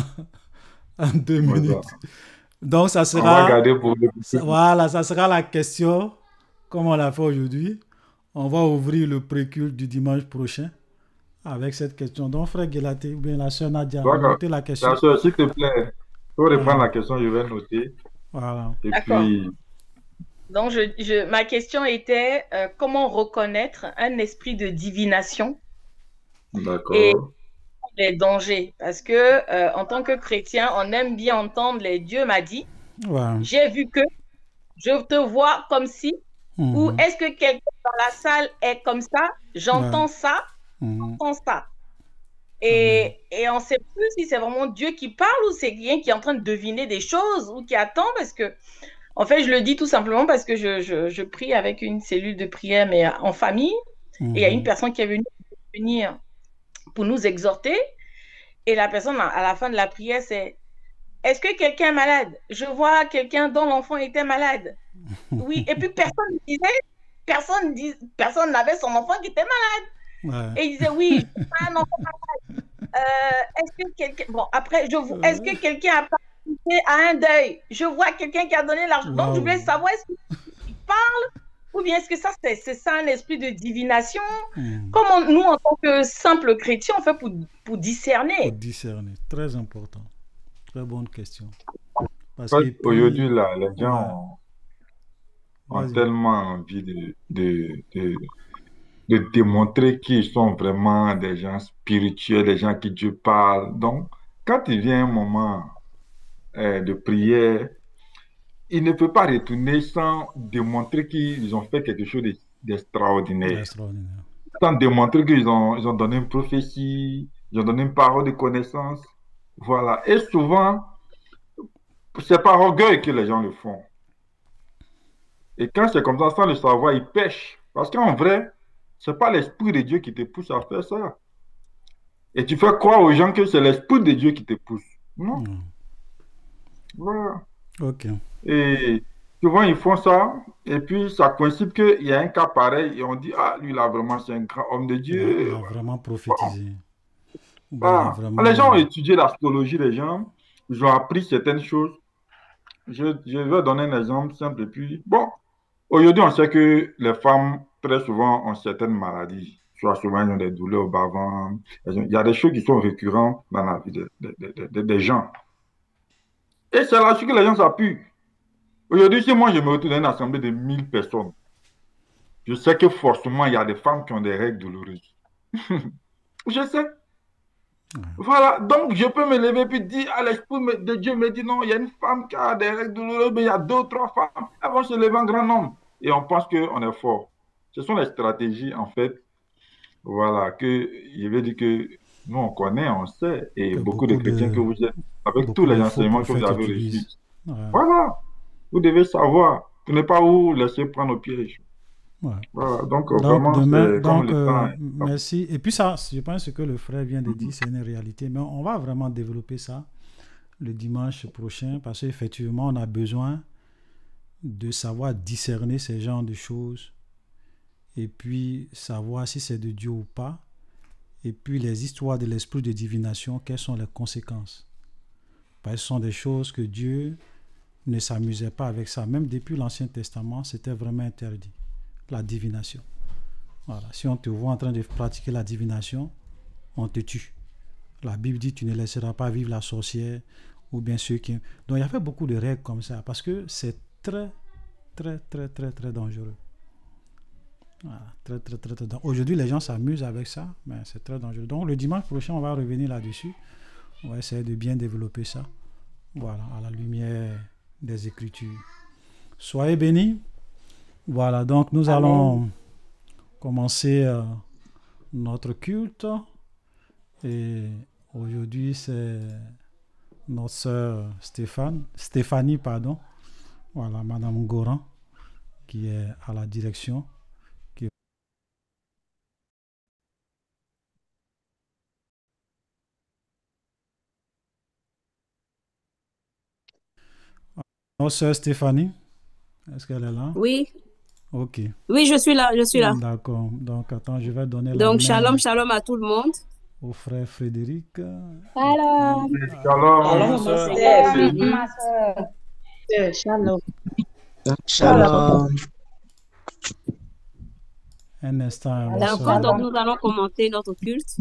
en 2 minutes. Donc, ça sera... ça sera la question, comme on l'a fait aujourd'hui. On va ouvrir le préculte du dimanche prochain avec cette question. Donc, frère Guélaté, ou bien la sœur Nadia, notez la question. La sœur, s'il te plaît, pour reprendre la question, je vais noter. Voilà. Et puis... Donc, ma question était comment reconnaître un esprit de divination? D'accord. Et les dangers. Parce que en tant que chrétien, on aime bien entendre les Dieu m'a dit. Ouais. J'ai vu que, je te vois comme si, ou est-ce que quelqu'un dans la salle est comme ça? J'entends ça, j'entends ça. Et on ne sait plus si c'est vraiment Dieu qui parle ou c'est quelqu'un qui est en train de deviner des choses ou qui attend parce que, en fait, je le dis tout simplement parce que je prie avec une cellule de prière, mais en famille. Et il y a une personne qui est venue venir pour nous exhorter. Et la personne, à la fin de la prière, c'est « Est-ce que quelqu'un est malade? Je vois quelqu'un dont l'enfant était malade. » Oui, et puis personne disait, personne n'avait son enfant qui était malade. Ouais. Et il disait « Oui, un enfant malade. Est-ce que quelqu'un... » Bon, après, est-ce que quelqu'un a participé à un deuil? Je vois quelqu'un qui a donné l'argent. Donc, je voulais savoir, est-ce qu'il parle? Ou bien est-ce que ça, c'est ça un esprit de divination? Comment nous, en tant que simples chrétiens, on fait pour discerner? Pour discerner, très important. Très bonne question. Parce que aujourd'hui, puis, là, les ouais, gens ont vas-y. tellement envie de démontrer qu'ils sont vraiment des gens spirituels, des gens qui Dieu parle. Donc, quand il vient un moment de prière, il ne peut pas retourner sans démontrer qu'ils ont fait quelque chose d'extraordinaire. Extraordinaire. Sans démontrer ils ont donné une prophétie, ils ont donné une parole de connaissance. Voilà. Et souvent, c'est par orgueil que les gens le font. Et quand c'est comme ça, sans le savoir, ils pêchent. Parce qu'en vrai, c'est pas l'Esprit de Dieu qui te pousse à faire ça. Et tu fais croire aux gens que c'est l'Esprit de Dieu qui te pousse. Non. Voilà. Ok. Et souvent, ils font ça. Et puis, ça coïncide qu'il y a un cas pareil. Et on dit, ah, lui, là, vraiment, c'est un grand homme de Il Dieu. a vraiment prophétisé. Ou bien il a Voilà. vraiment... Les gens ont étudié l'astrologie des gens. Ils ont appris certaines choses. Je vais donner un exemple simple. Et puis, bon, aujourd'hui, on sait que les femmes, très souvent, ont certaines maladies. Soit souvent, elles ont des douleurs au bas-ventre. Il y a des choses qui sont récurrentes dans la vie des gens. Et c'est là-dessus que les gens s'appuient. Aujourd'hui, si moi, je me retrouve dans une assemblée de 1000 personnes, je sais que forcément, il y a des femmes qui ont des règles douloureuses. Je sais. Voilà, donc je peux me lever et dire, ah, l'Esprit de Dieu me dit non, il y a une femme qui a des règles douloureuses, mais il y a 2 ou 3 femmes, elles vont se lever en grand nombre. Et on pense qu'on est fort. Ce sont les stratégies, en fait, voilà, que je veux dire que nous, on connaît, on sait, et beaucoup de chrétiens que vous êtes, avec tous les enseignements que vous avez reçus. Voilà, vous devez savoir, pour ne pas vous laisser prendre au piège. Ouais. Voilà, donc vraiment, demain, c'est comme le temps. Merci. Et puis ça, je pense que le frère vient de dire, c'est une réalité. Mais on va vraiment développer ça le dimanche prochain parce qu'effectivement, on a besoin de savoir discerner ces genres de choses et puis savoir si c'est de Dieu ou pas. Et puis les histoires de l'esprit de divination, quelles sont les conséquences? Parce que ce sont des choses que Dieu ne s'amusait pas avec ça. Même depuis l'Ancien Testament, c'était vraiment interdit. La divination. Voilà. Si on te voit en train de pratiquer la divination, on te tue. La Bible dit tu ne laisseras pas vivre la sorcière ou bien ceux qui... Donc il y avait beaucoup de règles comme ça parce que c'est très dangereux. Voilà. Très dangereux. Aujourd'hui, les gens s'amusent avec ça, mais c'est très dangereux. Donc le dimanche prochain, on va revenir là-dessus. On va essayer de bien développer ça. Voilà, à la lumière des Écritures. Soyez bénis. Voilà, donc nous allons commencer notre culte et aujourd'hui c'est notre sœur Stéphanie, voilà, Madame Goran qui est à la direction. Notre sœur Stéphanie, est-ce qu'elle est là? Oui. Ok. Oui, je suis là. D'accord. Donc, attends, je vais donner la Donc, main shalom à tout le monde. Au frère Frédéric. Shalom. Shalom. Un instant. D'accord, donc nous allons commenter notre culte.